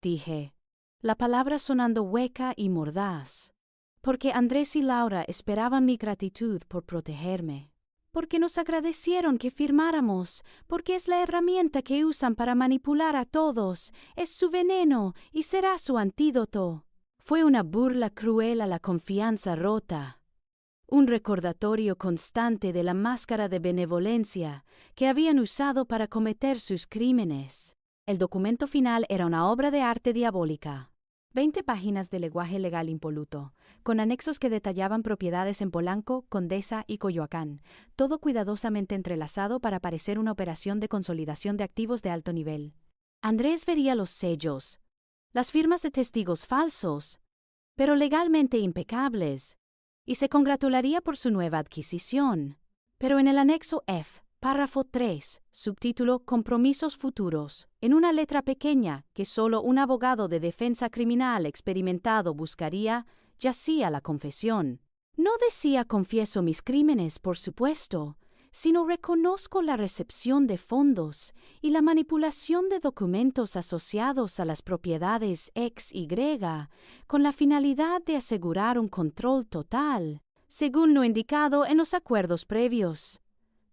dije, la palabra sonando hueca y mordaz, porque Andrés y Laura esperaban mi gratitud por protegerme. Porque nos agradecieron que firmáramos, porque es la herramienta que usan para manipular a todos, es su veneno y será su antídoto. Fue una burla cruel a la confianza rota, un recordatorio constante de la máscara de benevolencia que habían usado para cometer sus crímenes. El documento final era una obra de arte diabólica. 20 páginas de lenguaje legal impoluto, con anexos que detallaban propiedades en Polanco, Condesa y Coyoacán, todo cuidadosamente entrelazado para parecer una operación de consolidación de activos de alto nivel. Andrés vería los sellos, las firmas de testigos falsos, pero legalmente impecables, y se congratularía por su nueva adquisición. Pero en el anexo F, párrafo 3, subtítulo Compromisos futuros, en una letra pequeña que solo un abogado de defensa criminal experimentado buscaría, yacía la confesión. No decía confieso mis crímenes, por supuesto, sino reconozco la recepción de fondos y la manipulación de documentos asociados a las propiedades X y con la finalidad de asegurar un control total, según lo indicado en los acuerdos previos.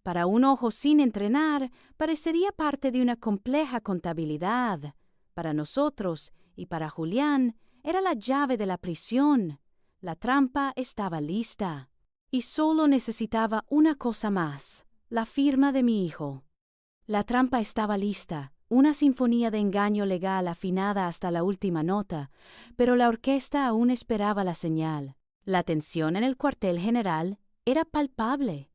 Para un ojo sin entrenar, parecería parte de una compleja contabilidad. Para nosotros y para Julián, era la llave de la prisión. La trampa estaba lista. Y solo necesitaba una cosa más, la firma de mi hijo. La trampa estaba lista, una sinfonía de engaño legal afinada hasta la última nota, pero la orquesta aún esperaba la señal. La tensión en el cuartel general era palpable.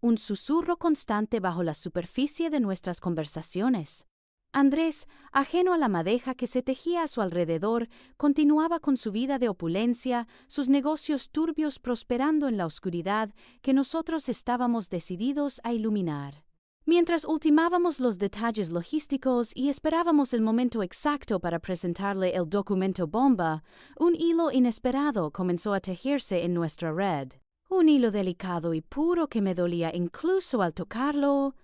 Un susurro constante bajo la superficie de nuestras conversaciones. Andrés, ajeno a la madeja que se tejía a su alrededor, continuaba con su vida de opulencia, sus negocios turbios prosperando en la oscuridad que nosotros estábamos decididos a iluminar. Mientras ultimábamos los detalles logísticos y esperábamos el momento exacto para presentarle el documento bomba, un hilo inesperado comenzó a tejerse en nuestra red. Un hilo delicado y puro que me dolía incluso al tocarlo.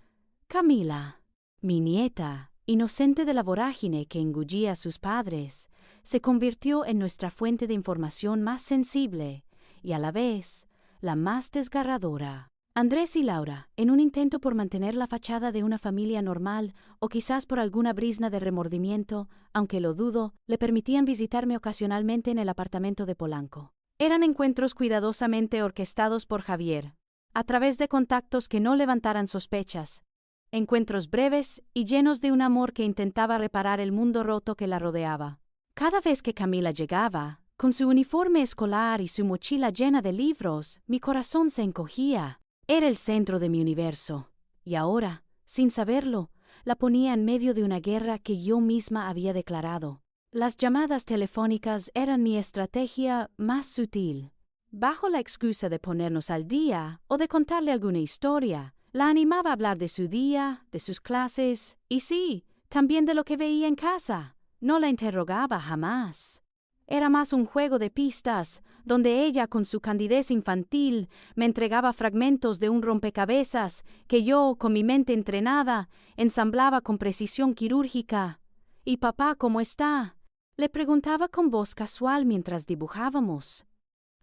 Camila, mi nieta, inocente de la vorágine que engullía a sus padres, se convirtió en nuestra fuente de información más sensible y a la vez la más desgarradora. Andrés y Laura, en un intento por mantener la fachada de una familia normal o quizás por alguna brizna de remordimiento, aunque lo dudo, le permitían visitarme ocasionalmente en el apartamento de Polanco. Eran encuentros cuidadosamente orquestados por Javier, a través de contactos que no levantaran sospechas. Encuentros breves y llenos de un amor que intentaba reparar el mundo roto que la rodeaba. Cada vez que Camila llegaba, con su uniforme escolar y su mochila llena de libros, mi corazón se encogía. Era el centro de mi universo, y ahora, sin saberlo, la ponía en medio de una guerra que yo misma había declarado. Las llamadas telefónicas eran mi estrategia más sutil. Bajo la excusa de ponernos al día o de contarle alguna historia, la animaba a hablar de su día, de sus clases, y sí, también de lo que veía en casa. No la interrogaba jamás. Era más un juego de pistas, donde ella, con su candidez infantil, me entregaba fragmentos de un rompecabezas que yo, con mi mente entrenada, ensamblaba con precisión quirúrgica. ¿Y papá cómo está?, le preguntaba con voz casual mientras dibujábamos.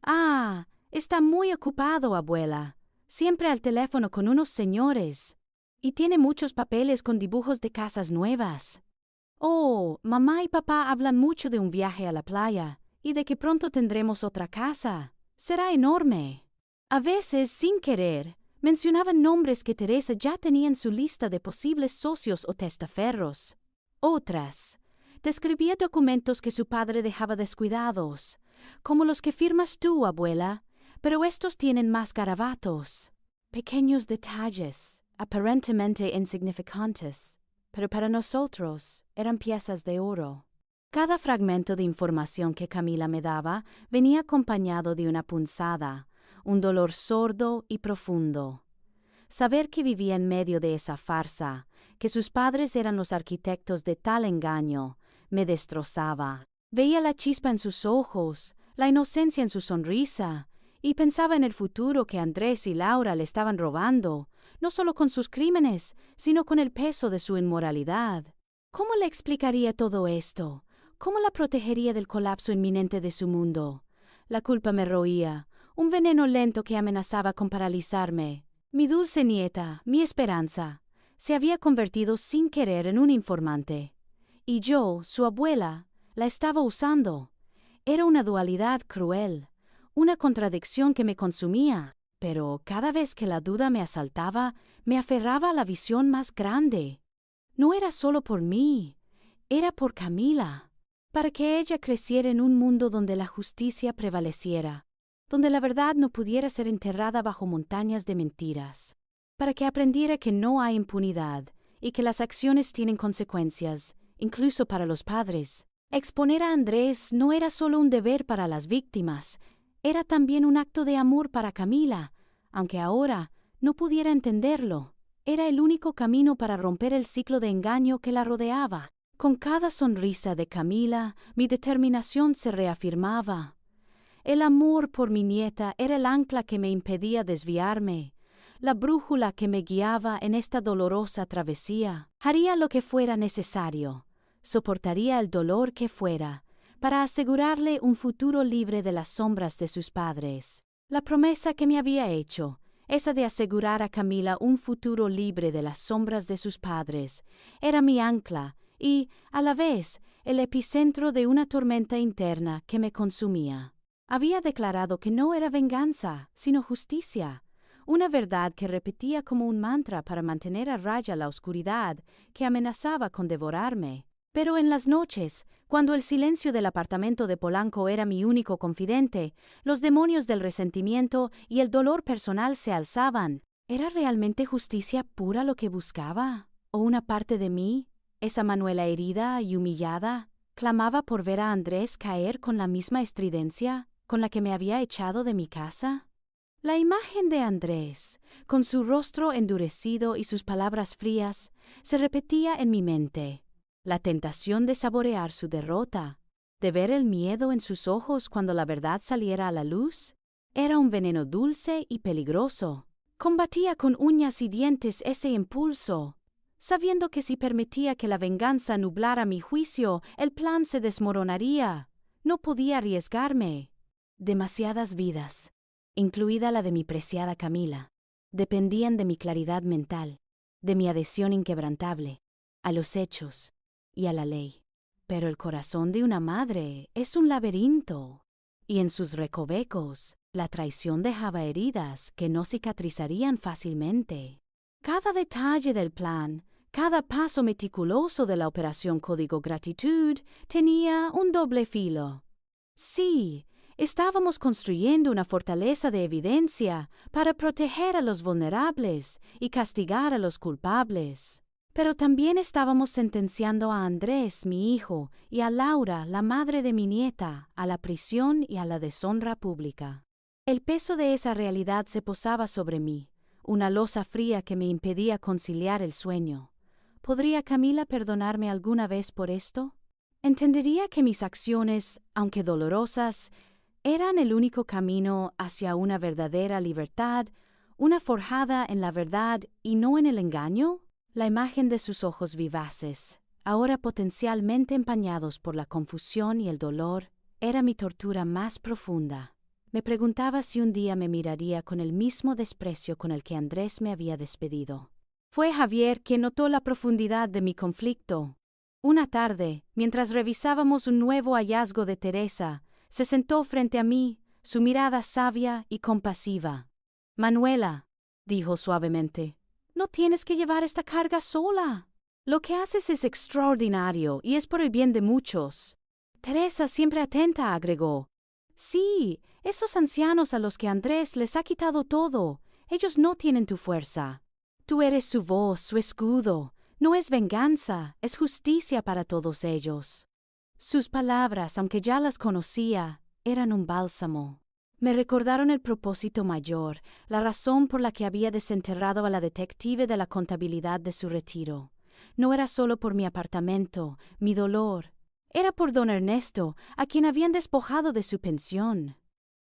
Ah, está muy ocupado, abuela. Siempre al teléfono con unos señores. Y tiene muchos papeles con dibujos de casas nuevas. Oh, mamá y papá hablan mucho de un viaje a la playa y de que pronto tendremos otra casa. Será enorme. A veces, sin querer, mencionaban nombres que Teresa ya tenía en su lista de posibles socios o testaferros. Otras, describía documentos que su padre dejaba descuidados, como los que firmas tú, abuela, pero estos tienen más garabatos. Pequeños detalles, aparentemente insignificantes, pero para nosotros eran piezas de oro. Cada fragmento de información que Camila me daba venía acompañado de una punzada, un dolor sordo y profundo. Saber que vivía en medio de esa farsa, que sus padres eran los arquitectos de tal engaño, me destrozaba. Veía la chispa en sus ojos, la inocencia en su sonrisa, y pensaba en el futuro que Andrés y Laura le estaban robando, no solo con sus crímenes, sino con el peso de su inmoralidad. ¿Cómo le explicaría todo esto? ¿Cómo la protegería del colapso inminente de su mundo? La culpa me roía, un veneno lento que amenazaba con paralizarme. Mi dulce nieta, mi esperanza, se había convertido sin querer en un informante. Y yo, su abuela, la estaba usando. Era una dualidad cruel, una contradicción que me consumía. Pero cada vez que la duda me asaltaba, me aferraba a la visión más grande. No era solo por mí, era por Camila, para que ella creciera en un mundo donde la justicia prevaleciera, donde la verdad no pudiera ser enterrada bajo montañas de mentiras, para que aprendiera que no hay impunidad y que las acciones tienen consecuencias, incluso para los padres. Exponer a Andrés no era solo un deber para las víctimas, era también un acto de amor para Camila, aunque ahora no pudiera entenderlo. Era el único camino para romper el ciclo de engaño que la rodeaba. Con cada sonrisa de Camila, mi determinación se reafirmaba. El amor por mi nieta era el ancla que me impedía desviarme, la brújula que me guiaba en esta dolorosa travesía. Haría lo que fuera necesario, soportaría el dolor que fuera, para asegurarle un futuro libre de las sombras de sus padres. La promesa que me había hecho, esa de asegurar a Camila un futuro libre de las sombras de sus padres, era mi ancla y, a la vez, el epicentro de una tormenta interna que me consumía. Había declarado que no era venganza, sino justicia, una verdad que repetía como un mantra para mantener a raya la oscuridad que amenazaba con devorarme. Pero en las noches, cuando el silencio del apartamento de Polanco era mi único confidente, los demonios del resentimiento y el dolor personal se alzaban. ¿Era realmente justicia pura lo que buscaba? ¿O una parte de mí, esa Manuela herida y humillada, clamaba por ver a Andrés caer con la misma estridencia con la que me había echado de mi casa? La imagen de Andrés, con su rostro endurecido y sus palabras frías, se repetía en mi mente. La tentación de saborear su derrota, de ver el miedo en sus ojos cuando la verdad saliera a la luz, era un veneno dulce y peligroso. Combatía con uñas y dientes ese impulso, sabiendo que si permitía que la venganza nublara mi juicio, el plan se desmoronaría. No podía arriesgarme. Demasiadas vidas, incluida la de mi preciada Camila, dependían de mi claridad mental, de mi adhesión inquebrantable, a los hechos y a la ley. Pero el corazón de una madre es un laberinto, y en sus recovecos la traición dejaba heridas que no cicatrizarían fácilmente. Cada detalle del plan, cada paso meticuloso de la operación Código Gratitud tenía un doble filo. Sí, estábamos construyendo una fortaleza de evidencia para proteger a los vulnerables y castigar a los culpables. Pero también estábamos sentenciando a Andrés, mi hijo, y a Laura, la madre de mi nieta, a la prisión y a la deshonra pública. El peso de esa realidad se posaba sobre mí, una losa fría que me impedía conciliar el sueño. ¿Podría Camila perdonarme alguna vez por esto? ¿Entendería que mis acciones, aunque dolorosas, eran el único camino hacia una verdadera libertad, una forjada en la verdad y no en el engaño? La imagen de sus ojos vivaces, ahora potencialmente empañados por la confusión y el dolor, era mi tortura más profunda. Me preguntaba si un día me miraría con el mismo desprecio con el que Andrés me había despedido. Fue Javier quien notó la profundidad de mi conflicto. Una tarde, mientras revisábamos un nuevo hallazgo de Teresa, se sentó frente a mí, su mirada sabia y compasiva. «Manuela», dijo suavemente, «no tienes que llevar esta carga sola. Lo que haces es extraordinario y es por el bien de muchos». Teresa, siempre atenta, agregó, «Sí, esos ancianos a los que Andrés les ha quitado todo, ellos no tienen tu fuerza. Tú eres su voz, su escudo. No es venganza, es justicia para todos ellos». Sus palabras, aunque ya las conocía, eran un bálsamo. Me recordaron el propósito mayor, la razón por la que había desenterrado a la detective de la contabilidad de su retiro. No era solo por mi apartamento, mi dolor. Era por don Ernesto, a quien habían despojado de su pensión.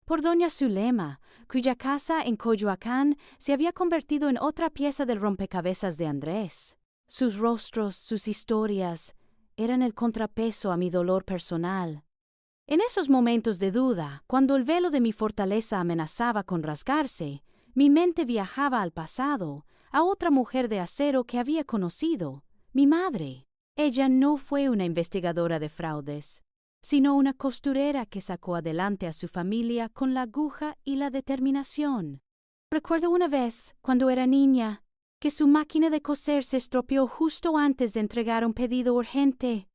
Por doña Zulema, cuya casa en Coyoacán se había convertido en otra pieza del rompecabezas de Andrés. Sus rostros, sus historias, eran el contrapeso a mi dolor personal. En esos momentos de duda, cuando el velo de mi fortaleza amenazaba con rasgarse, mi mente viajaba al pasado, a otra mujer de acero que había conocido, mi madre. Ella no fue una investigadora de fraudes, sino una costurera que sacó adelante a su familia con la aguja y la determinación. Recuerdo una vez, cuando era niña, que su máquina de coser se estropeó justo antes de entregar un pedido urgente.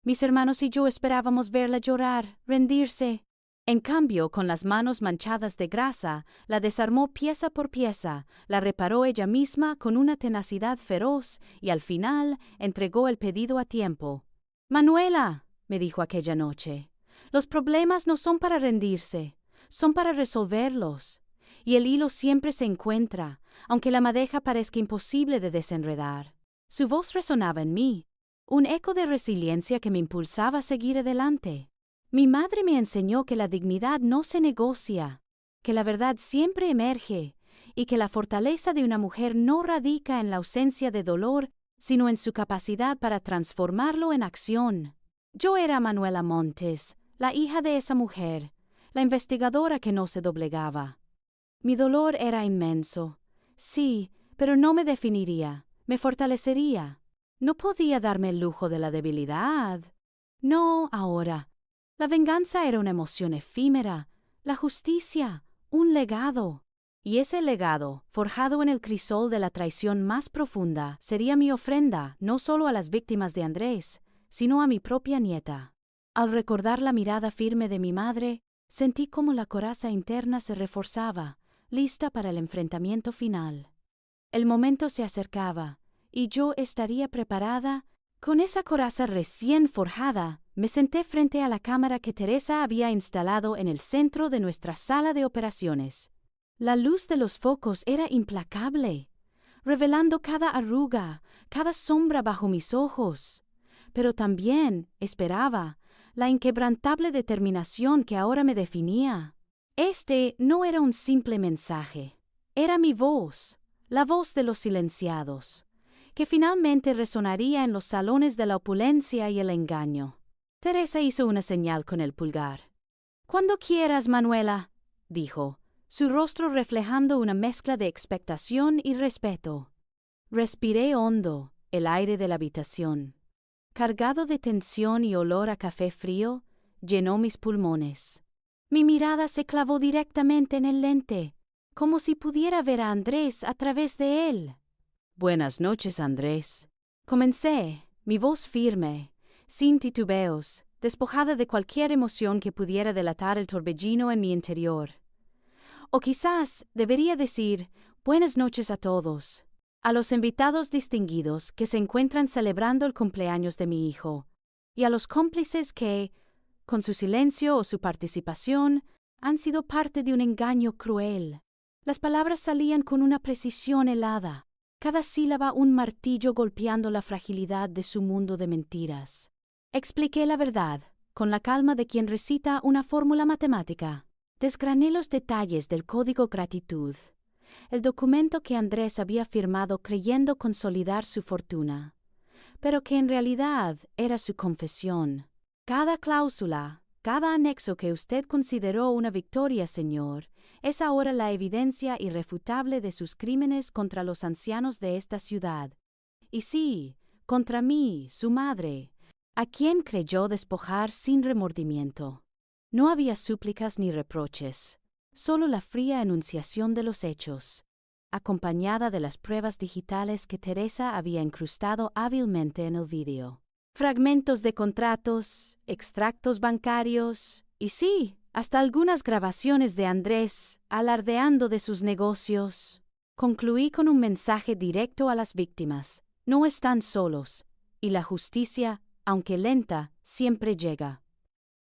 Mis hermanos y yo esperábamos verla llorar, rendirse. En cambio, con las manos manchadas de grasa, la desarmó pieza por pieza, la reparó ella misma con una tenacidad feroz y al final entregó el pedido a tiempo. «Manuela», me dijo aquella noche, «los problemas no son para rendirse, son para resolverlos. Y el hilo siempre se encuentra, aunque la madeja parezca imposible de desenredar». Su voz resonaba en mí, un eco de resiliencia que me impulsaba a seguir adelante. Mi madre me enseñó que la dignidad no se negocia, que la verdad siempre emerge y que la fortaleza de una mujer no radica en la ausencia de dolor, sino en su capacidad para transformarlo en acción. Yo era Manuela Montes, la hija de esa mujer, la investigadora que no se doblegaba. Mi dolor era inmenso, sí, pero no me definiría, me fortalecería. No podía darme el lujo de la debilidad. No, ahora. La venganza era una emoción efímera, la justicia, un legado. Y ese legado, forjado en el crisol de la traición más profunda, sería mi ofrenda no solo a las víctimas de Andrés, sino a mi propia nieta. Al recordar la mirada firme de mi madre, sentí como la coraza interna se reforzaba, lista para el enfrentamiento final. El momento se acercaba, y yo estaría preparada. Con esa coraza recién forjada, me senté frente a la cámara que Teresa había instalado en el centro de nuestra sala de operaciones. La luz de los focos era implacable, revelando cada arruga, cada sombra bajo mis ojos. Pero también, esperaba, la inquebrantable determinación que ahora me definía. Este no era un simple mensaje, era mi voz, la voz de los silenciados, que finalmente resonaría en los salones de la opulencia y el engaño. Teresa hizo una señal con el pulgar. «Cuando quieras, Manuela», dijo, su rostro reflejando una mezcla de expectación y respeto. Respiré hondo el aire de la habitación. Cargado de tensión y olor a café frío, llenó mis pulmones. Mi mirada se clavó directamente en el lente, como si pudiera ver a Andrés a través de él. «Buenas noches, Andrés». Comencé, mi voz firme, sin titubeos, despojada de cualquier emoción que pudiera delatar el torbellino en mi interior. O quizás debería decir, «Buenas noches a todos», a los invitados distinguidos que se encuentran celebrando el cumpleaños de mi hijo, y a los cómplices que, con su silencio o su participación, han sido parte de un engaño cruel. Las palabras salían con una precisión helada, cada sílaba un martillo golpeando la fragilidad de su mundo de mentiras. Expliqué la verdad, con la calma de quien recita una fórmula matemática. Desgrané los detalles del código gratitud, el documento que Andrés había firmado creyendo consolidar su fortuna, pero que en realidad era su confesión. Cada cláusula, cada anexo que usted consideró una victoria, señor, es ahora la evidencia irrefutable de sus crímenes contra los ancianos de esta ciudad. Y sí, contra mí, su madre, a quien creyó despojar sin remordimiento. No había súplicas ni reproches, solo la fría enunciación de los hechos, acompañada de las pruebas digitales que Teresa había incrustado hábilmente en el vídeo. Fragmentos de contratos, extractos bancarios y sí, hasta algunas grabaciones de Andrés alardeando de sus negocios. Concluí con un mensaje directo a las víctimas. No están solos, y la justicia, aunque lenta, siempre llega.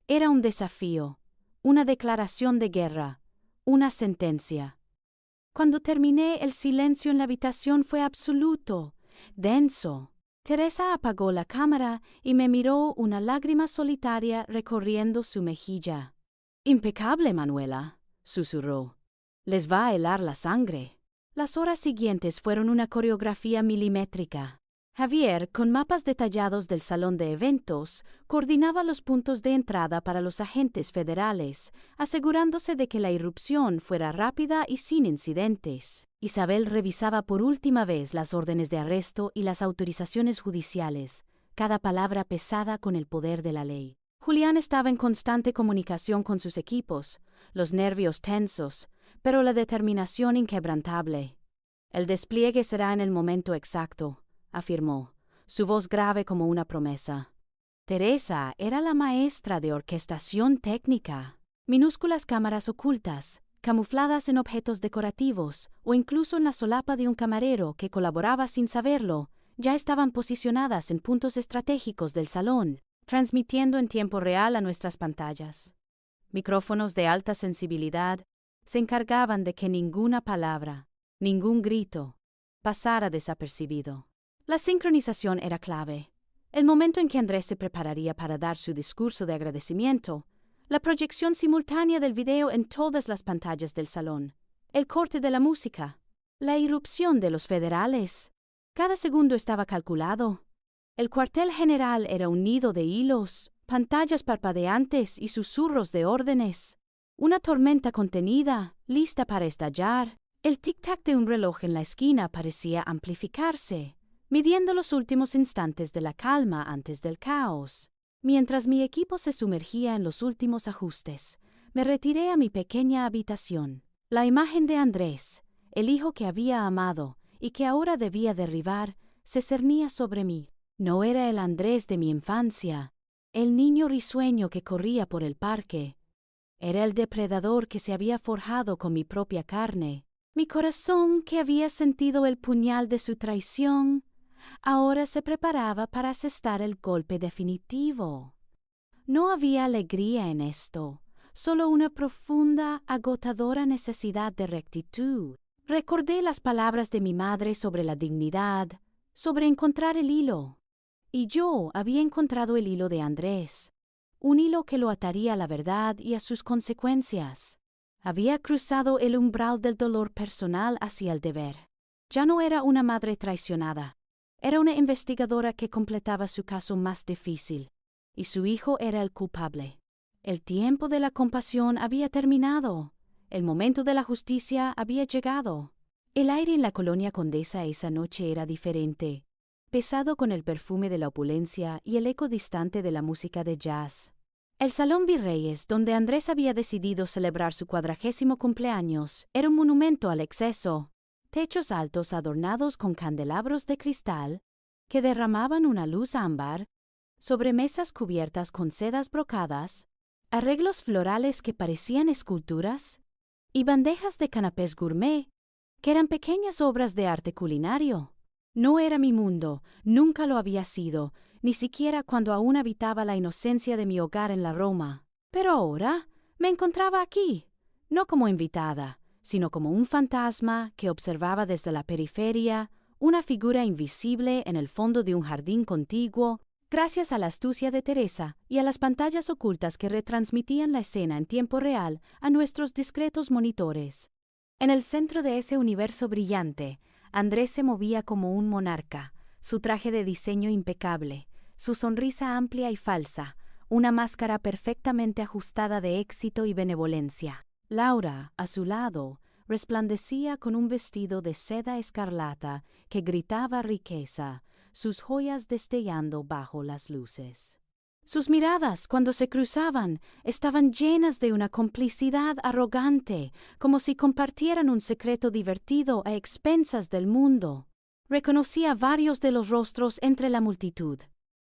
Era un desafío, una declaración de guerra, una sentencia. Cuando terminé, el silencio en la habitación fue absoluto, denso. Teresa apagó la cámara y me miró, una lágrima solitaria recorriendo su mejilla. «Impecable, Manuela», susurró. «Les va a helar la sangre». Las horas siguientes fueron una coreografía milimétrica. Javier, con mapas detallados del salón de eventos, coordinaba los puntos de entrada para los agentes federales, asegurándose de que la irrupción fuera rápida y sin incidentes. Isabel revisaba por última vez las órdenes de arresto y las autorizaciones judiciales, cada palabra pesada con el poder de la ley. Julián estaba en constante comunicación con sus equipos, los nervios tensos, pero la determinación inquebrantable. «El despliegue será en el momento exacto», afirmó, su voz grave como una promesa. Teresa era la maestra de orquestación técnica. Minúsculas cámaras ocultas, camufladas en objetos decorativos o incluso en la solapa de un camarero que colaboraba sin saberlo, ya estaban posicionadas en puntos estratégicos del salón, transmitiendo en tiempo real a nuestras pantallas. Micrófonos de alta sensibilidad se encargaban de que ninguna palabra, ningún grito, pasara desapercibido. La sincronización era clave. El momento en que Andrés se prepararía para dar su discurso de agradecimiento, la proyección simultánea del video en todas las pantallas del salón, el corte de la música, la irrupción de los federales. Cada segundo estaba calculado. El cuartel general era un nido de hilos, pantallas parpadeantes y susurros de órdenes. Una tormenta contenida, lista para estallar. El tic-tac de un reloj en la esquina parecía amplificarse, midiendo los últimos instantes de la calma antes del caos. Mientras mi equipo se sumergía en los últimos ajustes, me retiré a mi pequeña habitación. La imagen de Andrés, el hijo que había amado y que ahora debía derribar, se cernía sobre mí. No era el Andrés de mi infancia, el niño risueño que corría por el parque. Era el depredador que se había forjado con mi propia carne. Mi corazón, que había sentido el puñal de su traición, ahora se preparaba para asestar el golpe definitivo. No había alegría en esto, solo una profunda, agotadora necesidad de rectitud. Recordé las palabras de mi madre sobre la dignidad, sobre encontrar el hilo. Y yo había encontrado el hilo de Andrés, un hilo que lo ataría a la verdad y a sus consecuencias. Había cruzado el umbral del dolor personal hacia el deber. Ya no era una madre traicionada. Era una investigadora que completaba su caso más difícil, y su hijo era el culpable. El tiempo de la compasión había terminado. El momento de la justicia había llegado. El aire en la colonia Condesa esa noche era diferente, pesado con el perfume de la opulencia y el eco distante de la música de jazz. El Salón Virreyes, donde Andrés había decidido celebrar su 40º cumpleaños, era un monumento al exceso. Techos altos adornados con candelabros de cristal que derramaban una luz ámbar, sobre mesas cubiertas con sedas brocadas, arreglos florales que parecían esculturas y bandejas de canapés gourmet que eran pequeñas obras de arte culinario. No era mi mundo, nunca lo había sido, ni siquiera cuando aún habitaba la inocencia de mi hogar en la Roma. Pero ahora me encontraba aquí, no como invitada, sino como un fantasma que observaba desde la periferia, una figura invisible en el fondo de un jardín contiguo, gracias a la astucia de Teresa y a las pantallas ocultas que retransmitían la escena en tiempo real a nuestros discretos monitores. En el centro de ese universo brillante, Andrés se movía como un monarca, su traje de diseño impecable, su sonrisa amplia y falsa, una máscara perfectamente ajustada de éxito y benevolencia. Laura, a su lado, resplandecía con un vestido de seda escarlata que gritaba riqueza, sus joyas destellando bajo las luces. Sus miradas, cuando se cruzaban, estaban llenas de una complicidad arrogante, como si compartieran un secreto divertido a expensas del mundo. Reconocía varios de los rostros entre la multitud.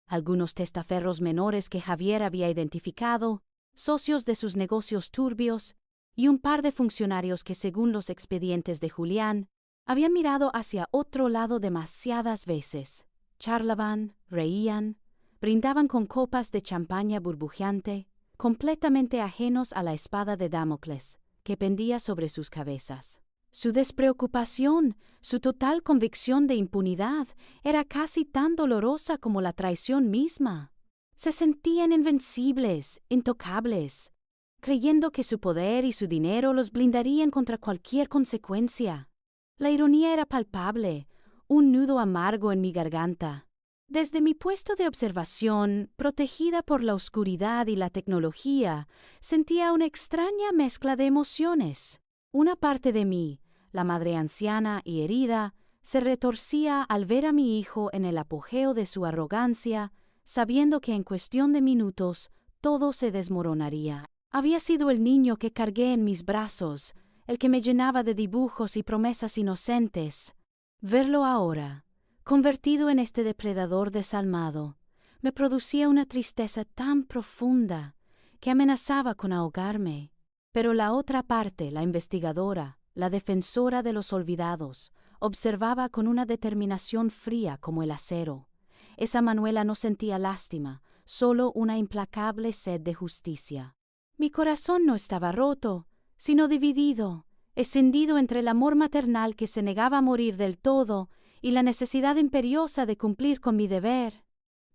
Algunos testaferros menores que Javier había identificado, socios de sus negocios turbios, y un par de funcionarios que, según los expedientes de Julián, habían mirado hacia otro lado demasiadas veces. Charlaban, reían, brindaban con copas de champaña burbujeante, completamente ajenos a la espada de Damocles, que pendía sobre sus cabezas. Su despreocupación, su total convicción de impunidad, era casi tan dolorosa como la traición misma. Se sentían invencibles, intocables, creyendo que su poder y su dinero los blindarían contra cualquier consecuencia. La ironía era palpable, un nudo amargo en mi garganta. Desde mi puesto de observación, protegida por la oscuridad y la tecnología, sentía una extraña mezcla de emociones. Una parte de mí, la madre anciana y herida, se retorcía al ver a mi hijo en el apogeo de su arrogancia, sabiendo que en cuestión de minutos todo se desmoronaría. Había sido el niño que cargué en mis brazos, el que me llenaba de dibujos y promesas inocentes. Verlo ahora, convertido en este depredador desalmado, me producía una tristeza tan profunda que amenazaba con ahogarme. Pero la otra parte, la investigadora, la defensora de los olvidados, observaba con una determinación fría como el acero. Esa Manuela no sentía lástima, solo una implacable sed de justicia. Mi corazón no estaba roto, sino dividido, escindido entre el amor maternal que se negaba a morir del todo y la necesidad imperiosa de cumplir con mi deber.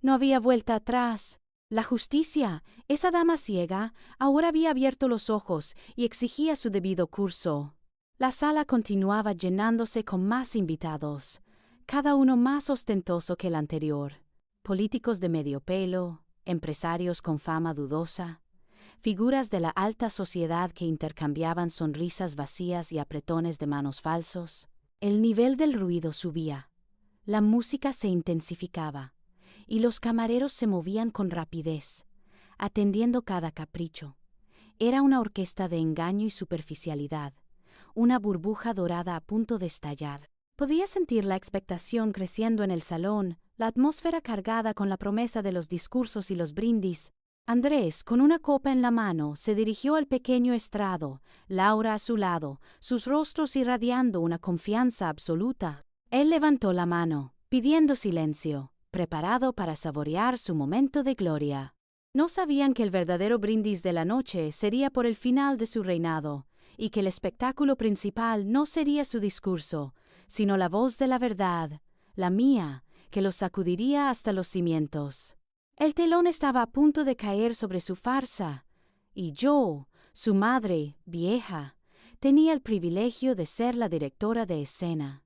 No había vuelta atrás. La justicia, esa dama ciega, ahora había abierto los ojos y exigía su debido curso. La sala continuaba llenándose con más invitados, cada uno más ostentoso que el anterior. Políticos de medio pelo, empresarios con fama dudosa, figuras de la alta sociedad que intercambiaban sonrisas vacías y apretones de manos falsos. El nivel del ruido subía, la música se intensificaba, y los camareros se movían con rapidez, atendiendo cada capricho. Era una orquesta de engaño y superficialidad, una burbuja dorada a punto de estallar. Podía sentir la expectación creciendo en el salón, la atmósfera cargada con la promesa de los discursos y los brindis. Andrés, con una copa en la mano, se dirigió al pequeño estrado, Laura a su lado, sus rostros irradiando una confianza absoluta. Él levantó la mano, pidiendo silencio, preparado para saborear su momento de gloria. No sabían que el verdadero brindis de la noche sería por el final de su reinado, y que el espectáculo principal no sería su discurso, sino la voz de la verdad, la mía, que los sacudiría hasta los cimientos. El telón estaba a punto de caer sobre su farsa, y yo, su madre, vieja, tenía el privilegio de ser la directora de escena.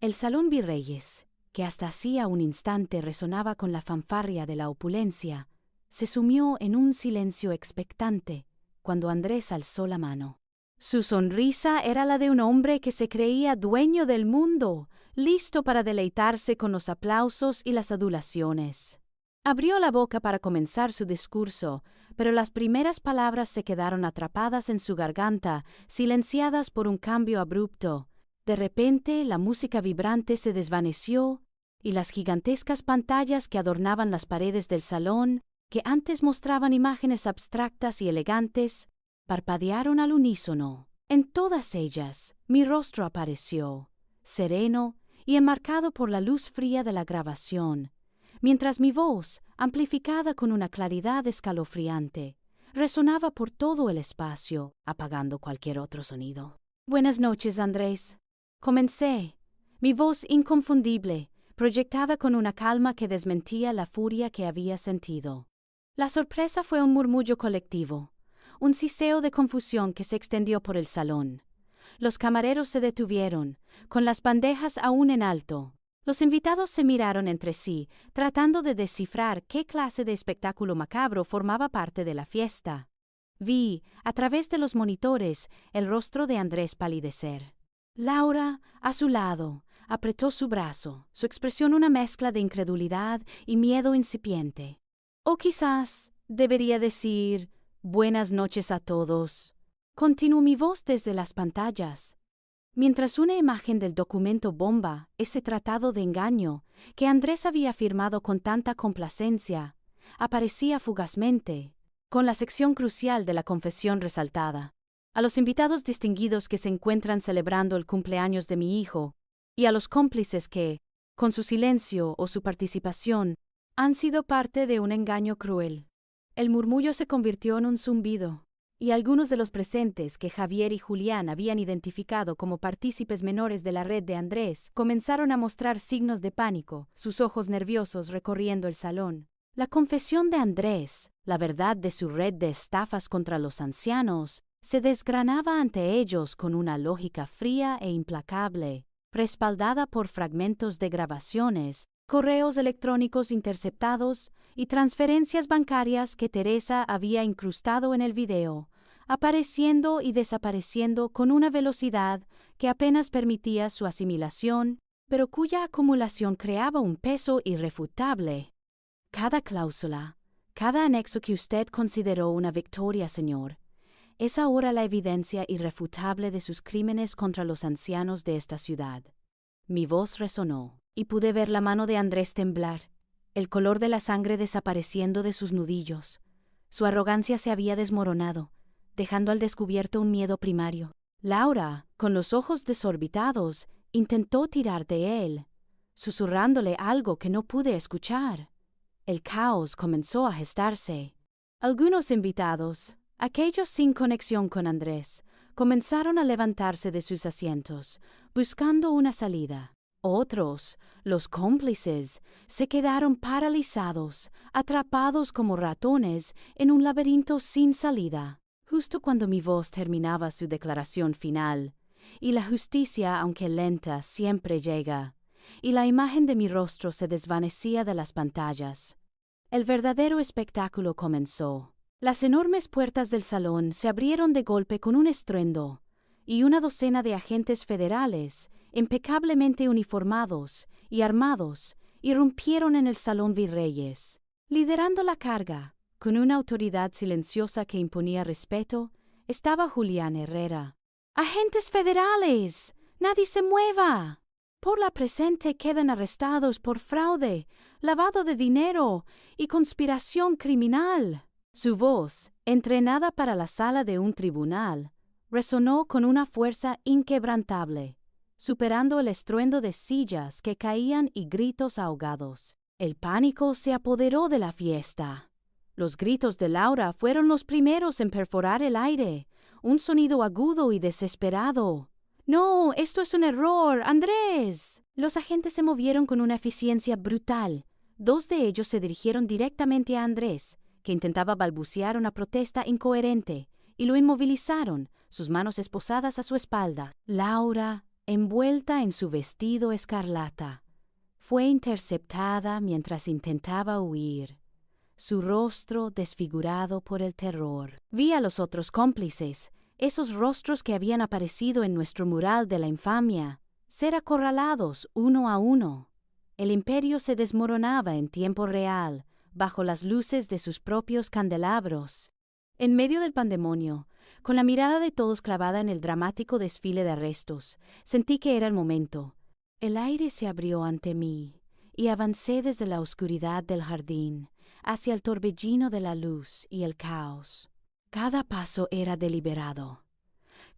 El Salón Virreyes, que hasta hacía un instante resonaba con la fanfarria de la opulencia, se sumió en un silencio expectante cuando Andrés alzó la mano. Su sonrisa era la de un hombre que se creía dueño del mundo, listo para deleitarse con los aplausos y las adulaciones. Abrió la boca para comenzar su discurso, pero las primeras palabras se quedaron atrapadas en su garganta, silenciadas por un cambio abrupto. De repente, la música vibrante se desvaneció, y las gigantescas pantallas que adornaban las paredes del salón, que antes mostraban imágenes abstractas y elegantes, parpadearon al unísono. En todas ellas, mi rostro apareció, sereno y enmarcado por la luz fría de la grabación, mientras mi voz, amplificada con una claridad escalofriante, resonaba por todo el espacio, apagando cualquier otro sonido. Buenas noches, Andrés. Comencé, mi voz inconfundible, proyectada con una calma que desmentía la furia que había sentido. La sorpresa fue un murmullo colectivo, un siseo de confusión que se extendió por el salón. Los camareros se detuvieron, con las bandejas aún en alto. Los invitados se miraron entre sí, tratando de descifrar qué clase de espectáculo macabro formaba parte de la fiesta. Vi, a través de los monitores, el rostro de Andrés palidecer. Laura, a su lado, apretó su brazo, su expresión una mezcla de incredulidad y miedo incipiente. O quizás debería decir, buenas noches a todos. Continuó mi voz desde las pantallas. Mientras una imagen del documento bomba, ese tratado de engaño, que Andrés había firmado con tanta complacencia, aparecía fugazmente, con la sección crucial de la confesión resaltada. A los invitados distinguidos que se encuentran celebrando el cumpleaños de mi hijo, y a los cómplices que, con su silencio o su participación, han sido parte de un engaño cruel. El murmullo se convirtió en un zumbido, y algunos de los presentes que Javier y Julián habían identificado como partícipes menores de la red de Andrés comenzaron a mostrar signos de pánico, sus ojos nerviosos recorriendo el salón. La confesión de Andrés, la verdad de su red de estafas contra los ancianos, se desgranaba ante ellos con una lógica fría e implacable, respaldada por fragmentos de grabaciones, correos electrónicos interceptados y transferencias bancarias que Teresa había incrustado en el video, apareciendo y desapareciendo con una velocidad que apenas permitía su asimilación, pero cuya acumulación creaba un peso irrefutable. Cada cláusula, cada anexo que usted consideró una victoria, señor, es ahora la evidencia irrefutable de sus crímenes contra los ancianos de esta ciudad. Mi voz resonó, y pude ver la mano de Andrés temblar, el color de la sangre desapareciendo de sus nudillos. Su arrogancia se había desmoronado, dejando al descubierto un miedo primario. Laura, con los ojos desorbitados, intentó tirar de él, susurrándole algo que no pude escuchar. El caos comenzó a gestarse. Algunos invitados, aquellos sin conexión con Andrés, comenzaron a levantarse de sus asientos, buscando una salida. Otros, los cómplices, se quedaron paralizados, atrapados como ratones en un laberinto sin salida. Justo cuando mi voz terminaba su declaración final, y la justicia, aunque lenta, siempre llega, y la imagen de mi rostro se desvanecía de las pantallas, el verdadero espectáculo comenzó. Las enormes puertas del salón se abrieron de golpe con un estruendo, y una docena de agentes federales, impecablemente uniformados y armados, irrumpieron en el Salón Virreyes. Liderando la carga, con una autoridad silenciosa que imponía respeto, estaba Julián Herrera. ¡Agentes federales! ¡Nadie se mueva! Por la presente quedan arrestados por fraude, lavado de dinero y conspiración criminal. Su voz, entrenada para la sala de un tribunal, resonó con una fuerza inquebrantable, superando el estruendo de sillas que caían y gritos ahogados. El pánico se apoderó de la fiesta. Los gritos de Laura fueron los primeros en perforar el aire, un sonido agudo y desesperado. ¡No! ¡Esto es un error! ¡Andrés! Los agentes se movieron con una eficiencia brutal. 2 de ellos se dirigieron directamente a Andrés, que intentaba balbucear una protesta incoherente, y lo inmovilizaron, sus manos esposadas a su espalda. Laura, envuelta en su vestido escarlata, fue interceptada mientras intentaba huir, su rostro desfigurado por el terror. Vi a los otros cómplices, esos rostros que habían aparecido en nuestro mural de la infamia, ser acorralados uno a uno. El imperio se desmoronaba en tiempo real, bajo las luces de sus propios candelabros. En medio del pandemonio, con la mirada de todos clavada en el dramático desfile de arrestos, sentí que era el momento. El aire se abrió ante mí, y avancé desde la oscuridad del jardín, hacia el torbellino de la luz y el caos. Cada paso era deliberado,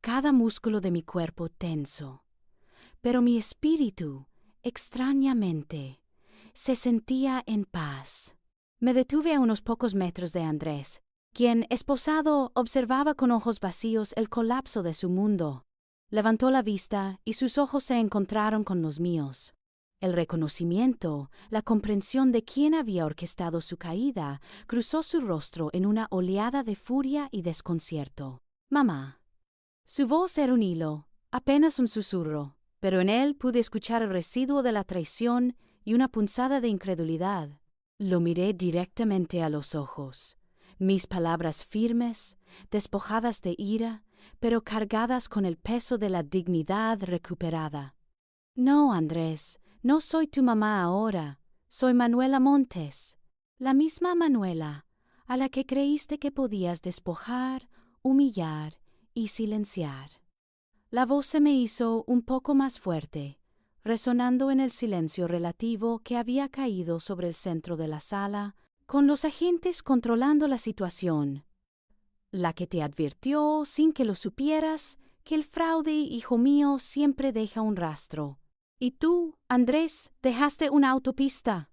cada músculo de mi cuerpo tenso, pero mi espíritu, extrañamente, se sentía en paz. Me detuve a unos pocos metros de Andrés, quien, esposado, observaba con ojos vacíos el colapso de su mundo. Levantó la vista y sus ojos se encontraron con los míos. El reconocimiento, la comprensión de quién había orquestado su caída, cruzó su rostro en una oleada de furia y desconcierto. «Mamá». Su voz era un hilo, apenas un susurro, pero en él pude escuchar el residuo de la traición y una punzada de incredulidad. Lo miré directamente a los ojos, mis palabras firmes, despojadas de ira, pero cargadas con el peso de la dignidad recuperada. «No, Andrés, no soy tu mamá ahora, soy Manuela Montes, la misma Manuela a la que creíste que podías despojar, humillar y silenciar». La voz se me hizo un poco más fuerte, resonando en el silencio relativo que había caído sobre el centro de la sala, con los agentes controlando la situación. «La que te advirtió, sin que lo supieras, que el fraude, hijo mío, siempre deja un rastro. Y tú, Andrés, dejaste una autopista».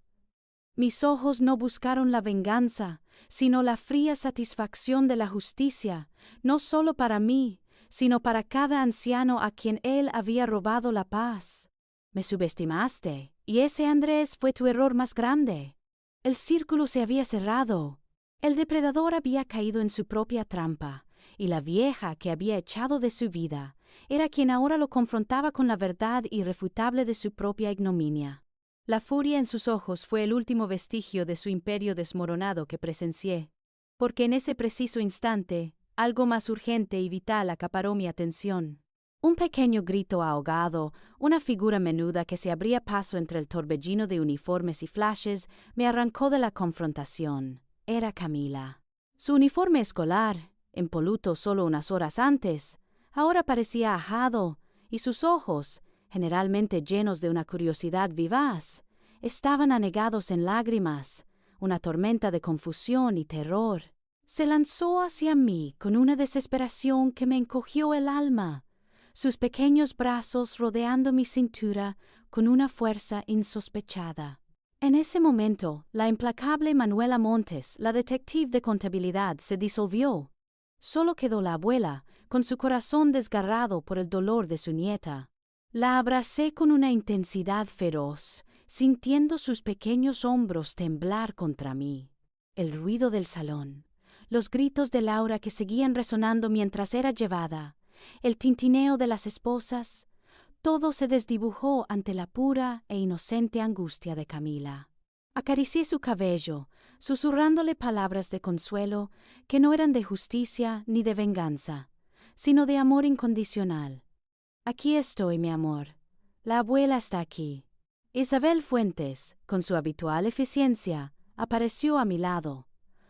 Mis ojos no buscaron la venganza, sino la fría satisfacción de la justicia, no solo para mí, sino para cada anciano a quien él había robado la paz. Me subestimaste, y ese, Andrés, fue tu error más grande. El círculo se había cerrado. El depredador había caído en su propia trampa, y la vieja que había echado de su vida era quien ahora lo confrontaba con la verdad irrefutable de su propia ignominia. La furia en sus ojos fue el último vestigio de su imperio desmoronado que presencié, porque en ese preciso instante algo más urgente y vital acaparó mi atención. Un pequeño grito ahogado, una figura menuda que se abría paso entre el torbellino de uniformes y flashes, me arrancó de la confrontación. Era Camila. Su uniforme escolar, impoluto solo unas horas antes, ahora parecía ajado, y sus ojos, generalmente llenos de una curiosidad vivaz, estaban anegados en lágrimas, una tormenta de confusión y terror. Se lanzó hacia mí con una desesperación que me encogió el alma, sus pequeños brazos rodeando mi cintura con una fuerza insospechada. En ese momento, la implacable Manuela Montes, la detective de contabilidad, se disolvió. Solo quedó la abuela, con su corazón desgarrado por el dolor de su nieta. La abracé con una intensidad feroz, sintiendo sus pequeños hombros temblar contra mí. El ruido del salón, los gritos de Laura que seguían resonando mientras era llevada, el tintineo de las esposas, todo se desdibujó ante la pura e inocente angustia de Camila. Acaricié su cabello, susurrándole palabras de consuelo que no eran de justicia ni de venganza, sino de amor incondicional. «Aquí estoy, mi amor. La abuela está aquí». Isabel Fuentes, con su habitual eficiencia, apareció a mi lado.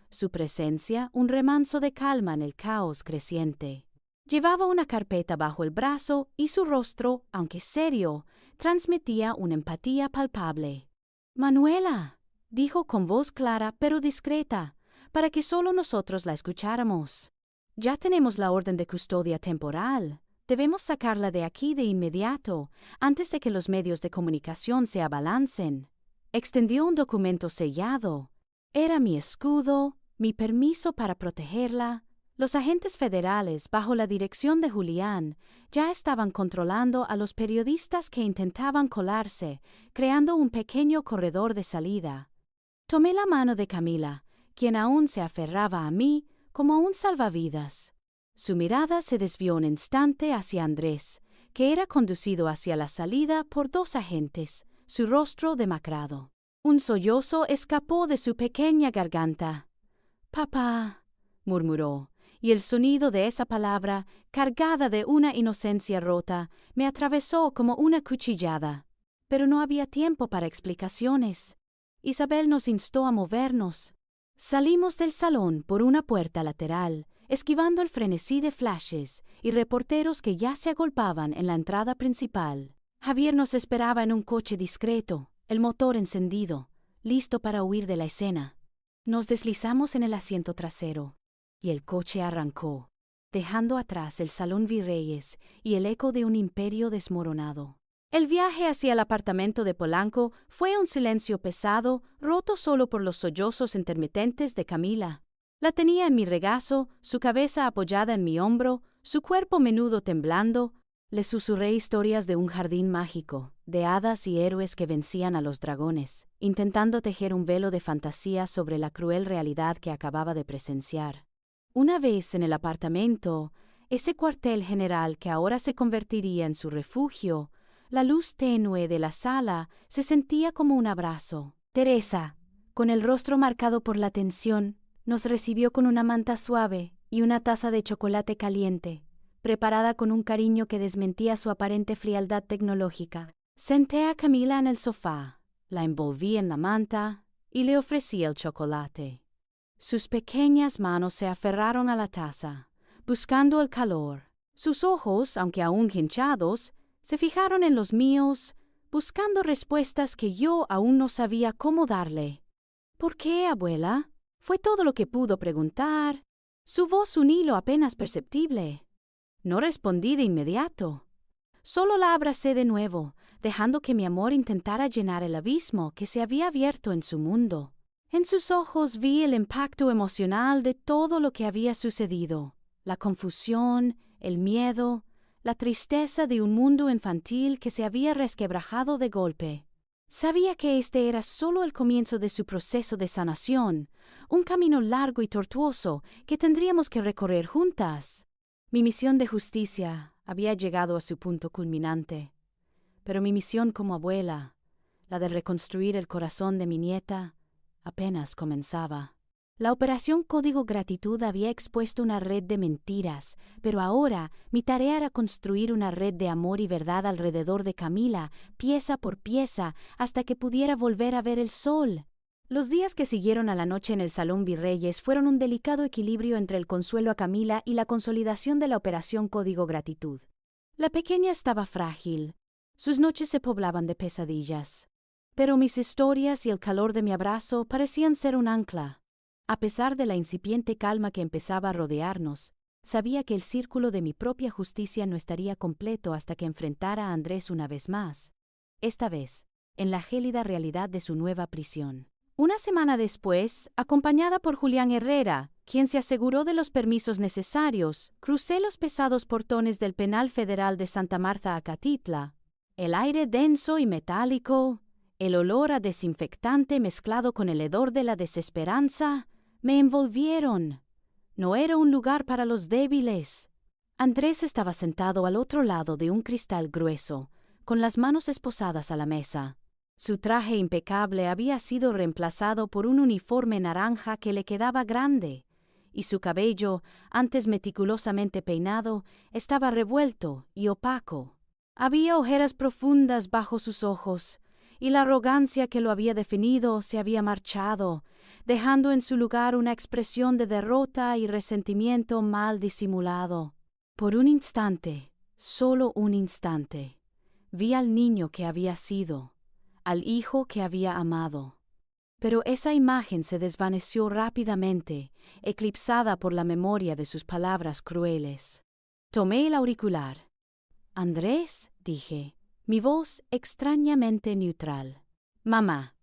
Su presencia, un remanso de calma en el caos creciente. Llevaba una carpeta bajo el brazo y su rostro, aunque serio, transmitía una empatía palpable. «Manuela», dijo con voz clara pero discreta, para que solo nosotros la escucháramos. «Ya tenemos la orden de custodia temporal. Debemos sacarla de aquí de inmediato, antes de que los medios de comunicación se abalancen». Extendió un documento sellado. Era mi escudo, Mi permiso para protegerla. Los agentes federales, bajo la dirección de Julián, ya estaban controlando a los periodistas que intentaban colarse, creando un pequeño corredor de salida. Tomé la mano de Camila, quien aún se aferraba a mí como un salvavidas. Su mirada se desvió un instante hacia Andrés, que era conducido hacia la salida por dos agentes, su rostro demacrado. Un sollozo escapó de su pequeña garganta. «Papá», murmuró, y el sonido de esa palabra, cargada de una inocencia rota, me atravesó como una cuchillada. Pero no había tiempo para explicaciones. Isabel nos instó a movernos. Salimos del salón por una puerta lateral, esquivando el frenesí de flashes y reporteros que ya se agolpaban en la entrada principal. Javier nos esperaba en un coche discreto, el motor encendido, listo para huir de la escena. Nos deslizamos en el asiento trasero, y el coche arrancó, dejando atrás el Salón Virreyes y el eco de un imperio desmoronado. El viaje hacia el apartamento de Polanco fue un silencio pesado, roto solo por los sollozos intermitentes de Camila. La tenía en mi regazo, su cabeza apoyada en mi hombro, su cuerpo menudo temblando. Le susurré historias de un jardín mágico, de hadas y héroes que vencían a los dragones, intentando tejer un velo de fantasía sobre la cruel realidad que acababa de presenciar. Una vez en el apartamento, ese cuartel general que ahora se convertiría en su refugio, la luz tenue de la sala se sentía como un abrazo. Teresa, con el rostro marcado por la tensión, nos recibió con una manta suave y una taza de chocolate caliente, preparada con un cariño que desmentía su aparente frialdad tecnológica. Senté a Camila en el sofá, la envolví en la manta y le ofrecí el chocolate. Sus pequeñas manos se aferraron a la taza, buscando el calor. Sus ojos, aunque aún hinchados, se fijaron en los míos, buscando respuestas que yo aún no sabía cómo darle. «¿Por qué, abuela?», fue todo lo que pudo preguntar. Su voz un hilo apenas perceptible. No respondí de inmediato. Solo la abracé de nuevo, dejando que mi amor intentara llenar el abismo que se había abierto en su mundo. En sus ojos vi el impacto emocional de todo lo que había sucedido, la confusión, el miedo, la tristeza de un mundo infantil que se había resquebrajado de golpe. Sabía que este era solo el comienzo de su proceso de sanación, un camino largo y tortuoso que tendríamos que recorrer juntas. Mi misión de justicia había llegado a su punto culminante, pero mi misión como abuela, la de reconstruir el corazón de mi nieta, apenas comenzaba. La operación Código Gratitud había expuesto una red de mentiras, pero ahora mi tarea era construir una red de amor y verdad alrededor de Camila, pieza por pieza, hasta que pudiera volver a ver el sol. Los días que siguieron a la noche en el Salón Virreyes fueron un delicado equilibrio entre el consuelo a Camila y la consolidación de la operación Código Gratitud. La pequeña estaba frágil. Sus noches se poblaban de pesadillas. Pero mis historias y el calor de mi abrazo parecían ser un ancla. A pesar de la incipiente calma que empezaba a rodearnos, sabía que el círculo de mi propia justicia no estaría completo hasta que enfrentara a Andrés una vez más. Esta vez, en la gélida realidad de su nueva prisión. Una semana después, acompañada por Julián Herrera, quien se aseguró de los permisos necesarios, crucé los pesados portones del Penal Federal de Santa Marta a Acatitla. El aire denso y metálico, el olor a desinfectante mezclado con el hedor de la desesperanza, me envolvieron. No era un lugar para los débiles. Andrés estaba sentado al otro lado de un cristal grueso, con las manos esposadas a la mesa. Su traje impecable había sido reemplazado por un uniforme naranja que le quedaba grande, y su cabello, antes meticulosamente peinado, estaba revuelto y opaco. Había ojeras profundas bajo sus ojos, y la arrogancia que lo había definido se había marchado, dejando en su lugar una expresión de derrota y resentimiento mal disimulado. Por un instante, solo un instante, vi al niño que había sido, al hijo que había amado. Pero esa imagen se desvaneció rápidamente, eclipsada por la memoria de sus palabras crueles. Tomé el auricular. «Andrés», dije, mi voz extrañamente neutral. «Mamá»,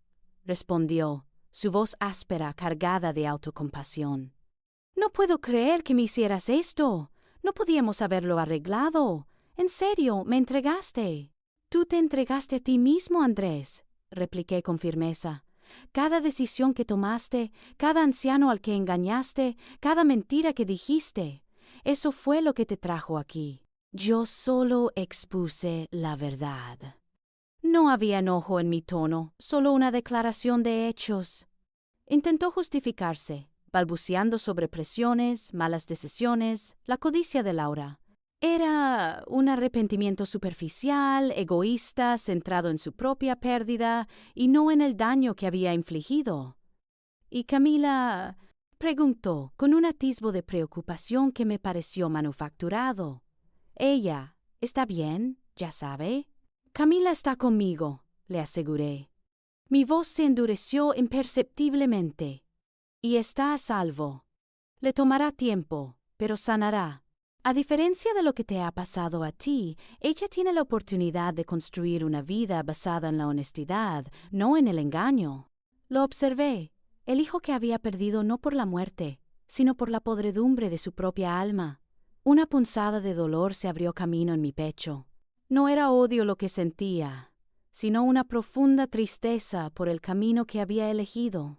respondió, su voz áspera cargada de autocompasión. «No puedo creer que me hicieras esto. No podíamos haberlo arreglado. En serio, me entregaste». «Tú te entregaste a ti mismo, Andrés», repliqué con firmeza. «Cada decisión que tomaste, cada anciano al que engañaste, cada mentira que dijiste, eso fue lo que te trajo aquí. Yo solo expuse la verdad». No había enojo en mi tono, solo una declaración de hechos. Intentó justificarse, balbuceando sobre presiones, malas decisiones, la codicia de Laura. Era un arrepentimiento superficial, egoísta, centrado en su propia pérdida y no en el daño que había infligido. Y Camila preguntó con un atisbo de preocupación que me pareció manufacturado. «Ella, ¿está bien? ¿Ya sabe?» «Camila está conmigo», le aseguré. Mi voz se endureció imperceptiblemente. «Y está a salvo. Le tomará tiempo, pero sanará. A diferencia de lo que te ha pasado a ti, ella tiene la oportunidad de construir una vida basada en la honestidad, no en el engaño». Lo observé, el hijo que había perdido no por la muerte, sino por la podredumbre de su propia alma. Una punzada de dolor se abrió camino en mi pecho. No era odio lo que sentía, sino una profunda tristeza por el camino que había elegido.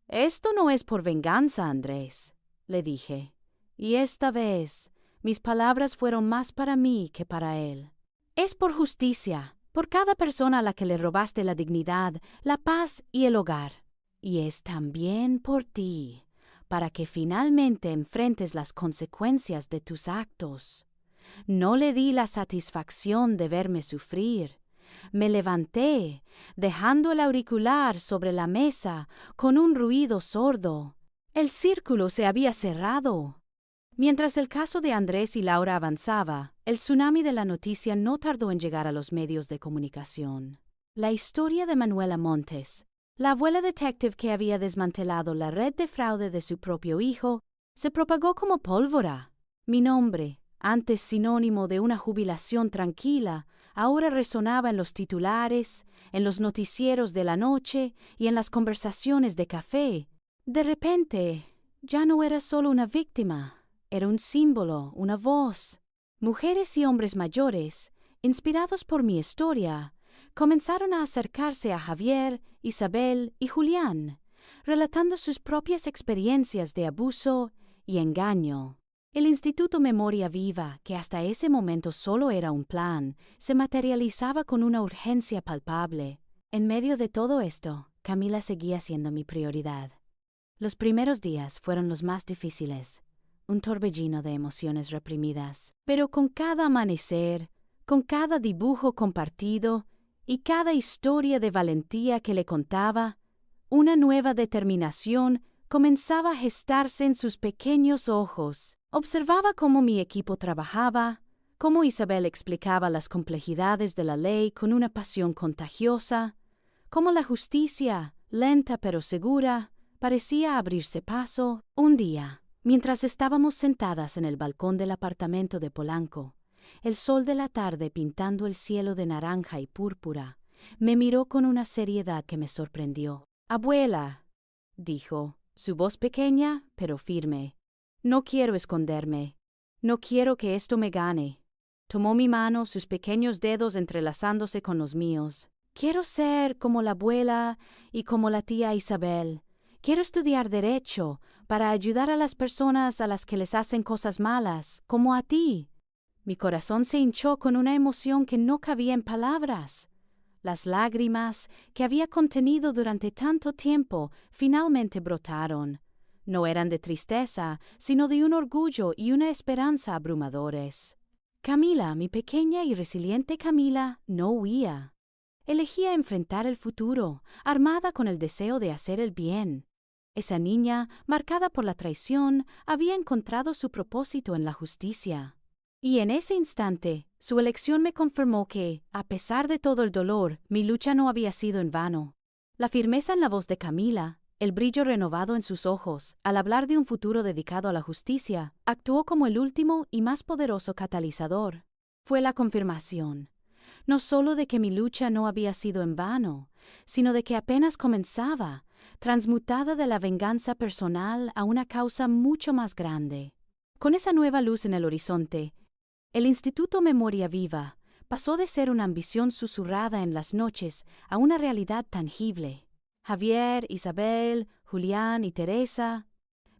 «Esto no es por venganza, Andrés», le dije, y esta vez mis palabras fueron más para mí que para él. «Es por justicia, por cada persona a la que le robaste la dignidad, la paz y el hogar. Y es también por ti, para que finalmente enfrentes las consecuencias de tus actos. No le di la satisfacción de verme sufrir. Me levanté, dejando el auricular sobre la mesa con un ruido sordo. El círculo se había cerrado». Mientras el caso de Andrés y Laura avanzaba, el tsunami de la noticia no tardó en llegar a los medios de comunicación. La historia de Manuela Montes, la abuela detective que había desmantelado la red de fraude de su propio hijo, se propagó como pólvora. Mi nombre, antes sinónimo de una jubilación tranquila, ahora resonaba en los titulares, en los noticieros de la noche y en las conversaciones de café. De repente, ya no era solo una víctima. Era un símbolo, una voz. Mujeres y hombres mayores, inspirados por mi historia, comenzaron a acercarse a Javier, Isabel y Julián, relatando sus propias experiencias de abuso y engaño. El Instituto Memoria Viva, que hasta ese momento solo era un plan, se materializaba con una urgencia palpable. En medio de todo esto, Camila seguía siendo mi prioridad. Los primeros días fueron los más difíciles. Un torbellino de emociones reprimidas. Pero con cada amanecer, con cada dibujo compartido y cada historia de valentía que le contaba, una nueva determinación comenzaba a gestarse en sus pequeños ojos. Observaba cómo mi equipo trabajaba, cómo Isabel explicaba las complejidades de la ley con una pasión contagiosa, cómo la justicia, lenta pero segura, parecía abrirse paso. Un día, mientras estábamos sentadas en el balcón del apartamento de Polanco, el sol de la tarde pintando el cielo de naranja y púrpura, me miró con una seriedad que me sorprendió. «Abuela», dijo, su voz pequeña pero firme, «no quiero esconderme. No quiero que esto me gane». Tomó mi mano, sus pequeños dedos entrelazándose con los míos. «Quiero ser como la abuela y como la tía Isabel. Quiero estudiar Derecho para ayudar a las personas a las que les hacen cosas malas, como a ti». Mi corazón se hinchó con una emoción que no cabía en palabras. Las lágrimas que había contenido durante tanto tiempo finalmente brotaron. No eran de tristeza, sino de un orgullo y una esperanza abrumadores. Camila, mi pequeña y resiliente Camila, no huía. Elegía enfrentar el futuro, armada con el deseo de hacer el bien. Esa niña, marcada por la traición, había encontrado su propósito en la justicia. Y en ese instante, su elección me confirmó que, a pesar de todo el dolor, mi lucha no había sido en vano. La firmeza en la voz de Camila, el brillo renovado en sus ojos, al hablar de un futuro dedicado a la justicia, actuó como el último y más poderoso catalizador. Fue la confirmación, no solo de que mi lucha no había sido en vano, sino de que apenas comenzaba, transmutada de la venganza personal a una causa mucho más grande. Con esa nueva luz en el horizonte, el Instituto Memoria Viva pasó de ser una ambición susurrada en las noches a una realidad tangible. Javier, Isabel, Julián y Teresa,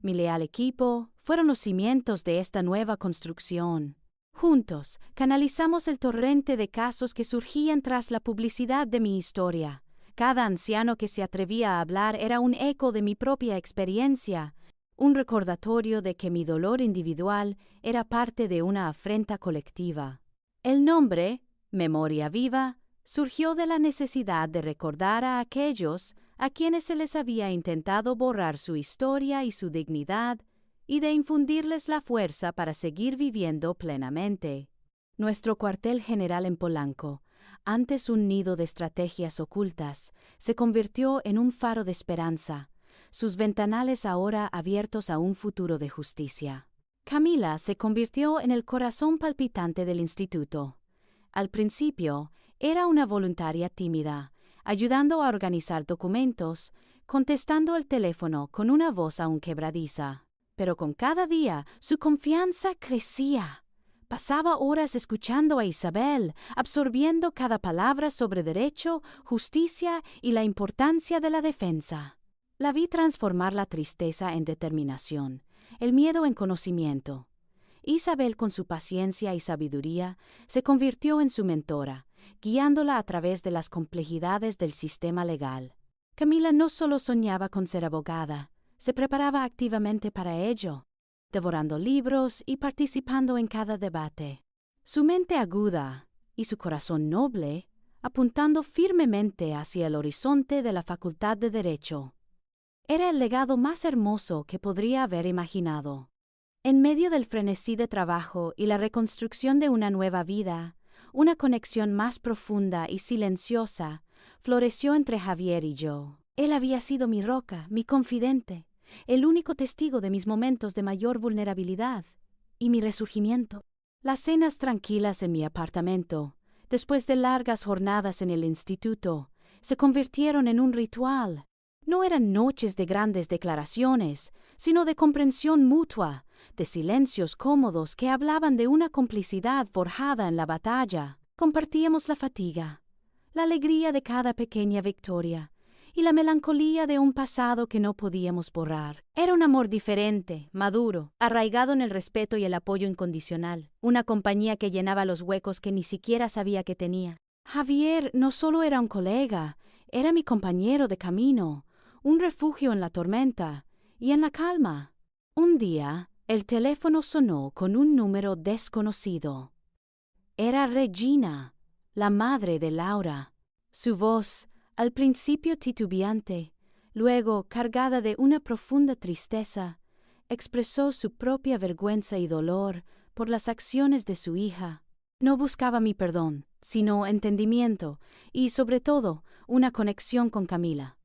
mi leal equipo, fueron los cimientos de esta nueva construcción. Juntos, canalizamos el torrente de casos que surgían tras la publicidad de mi historia. Cada anciano que se atrevía a hablar era un eco de mi propia experiencia, un recordatorio de que mi dolor individual era parte de una afrenta colectiva. El nombre, Memoria Viva, surgió de la necesidad de recordar a aquellos a quienes se les había intentado borrar su historia y su dignidad, y de infundirles la fuerza para seguir viviendo plenamente. Nuestro cuartel general en Polanco, antes un nido de estrategias ocultas, se convirtió en un faro de esperanza, sus ventanales ahora abiertos a un futuro de justicia. Camila se convirtió en el corazón palpitante del instituto. Al principio, era una voluntaria tímida, ayudando a organizar documentos, contestando el teléfono con una voz aún quebradiza. Pero con cada día su confianza crecía. Pasaba horas escuchando a Isabel, absorbiendo cada palabra sobre derecho, justicia y la importancia de la defensa. La vi transformar la tristeza en determinación, el miedo en conocimiento. Isabel, con su paciencia y sabiduría, se convirtió en su mentora, guiándola a través de las complejidades del sistema legal. Camila no solo soñaba con ser abogada, se preparaba activamente para ello, devorando libros y participando en cada debate. Su mente aguda y su corazón noble, apuntando firmemente hacia el horizonte de la Facultad de Derecho. Era el legado más hermoso que podría haber imaginado. En medio del frenesí de trabajo y la reconstrucción de una nueva vida, una conexión más profunda y silenciosa floreció entre Javier y yo. Él había sido mi roca, mi confidente, el único testigo de mis momentos de mayor vulnerabilidad y mi resurgimiento. Las cenas tranquilas en mi apartamento, después de largas jornadas en el instituto, se convirtieron en un ritual. No eran noches de grandes declaraciones, sino de comprensión mutua, de silencios cómodos que hablaban de una complicidad forjada en la batalla. Compartíamos la fatiga, la alegría de cada pequeña victoria y la melancolía de un pasado que no podíamos borrar. Era un amor diferente, maduro, arraigado en el respeto y el apoyo incondicional, una compañía que llenaba los huecos que ni siquiera sabía que tenía. Javier no solo era un colega, era mi compañero de camino, un refugio en la tormenta y en la calma. Un día, el teléfono sonó con un número desconocido. Era Regina, la madre de Laura. Su voz, al principio titubeante, luego cargada de una profunda tristeza, expresó su propia vergüenza y dolor por las acciones de su hija. No buscaba mi perdón, sino entendimiento y, sobre todo, una conexión con Camila.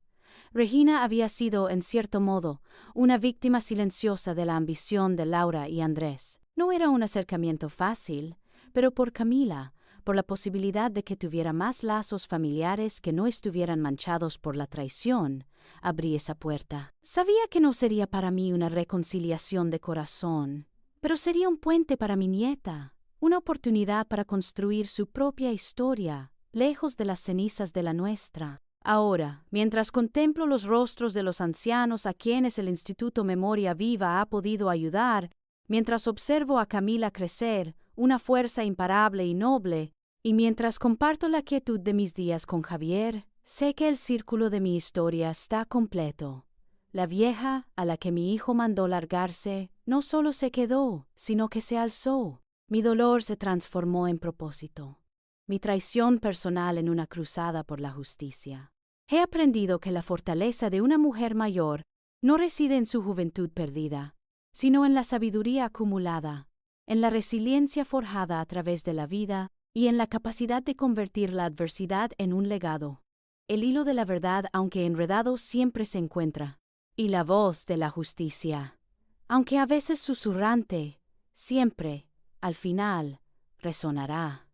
Regina había sido, en cierto modo, una víctima silenciosa de la ambición de Laura y Andrés. No era un acercamiento fácil, pero por Camila, por la posibilidad de que tuviera más lazos familiares que no estuvieran manchados por la traición, abrí esa puerta. Sabía que no sería para mí una reconciliación de corazón, pero sería un puente para mi nieta, una oportunidad para construir su propia historia, lejos de las cenizas de la nuestra. Ahora, mientras contemplo los rostros de los ancianos a quienes el Instituto Memoria Viva ha podido ayudar, mientras observo a Camila crecer, una fuerza imparable y noble, y mientras comparto la quietud de mis días con Javier, sé que el círculo de mi historia está completo. La vieja a la que mi hijo mandó largarse no solo se quedó, sino que se alzó. Mi dolor se transformó en propósito. Mi traición personal en una cruzada por la justicia. He aprendido que la fortaleza de una mujer mayor no reside en su juventud perdida, sino en la sabiduría acumulada, en la resiliencia forjada a través de la vida y en la capacidad de convertir la adversidad en un legado. El hilo de la verdad, aunque enredado, siempre se encuentra, y la voz de la justicia, aunque a veces susurrante, siempre, al final, resonará.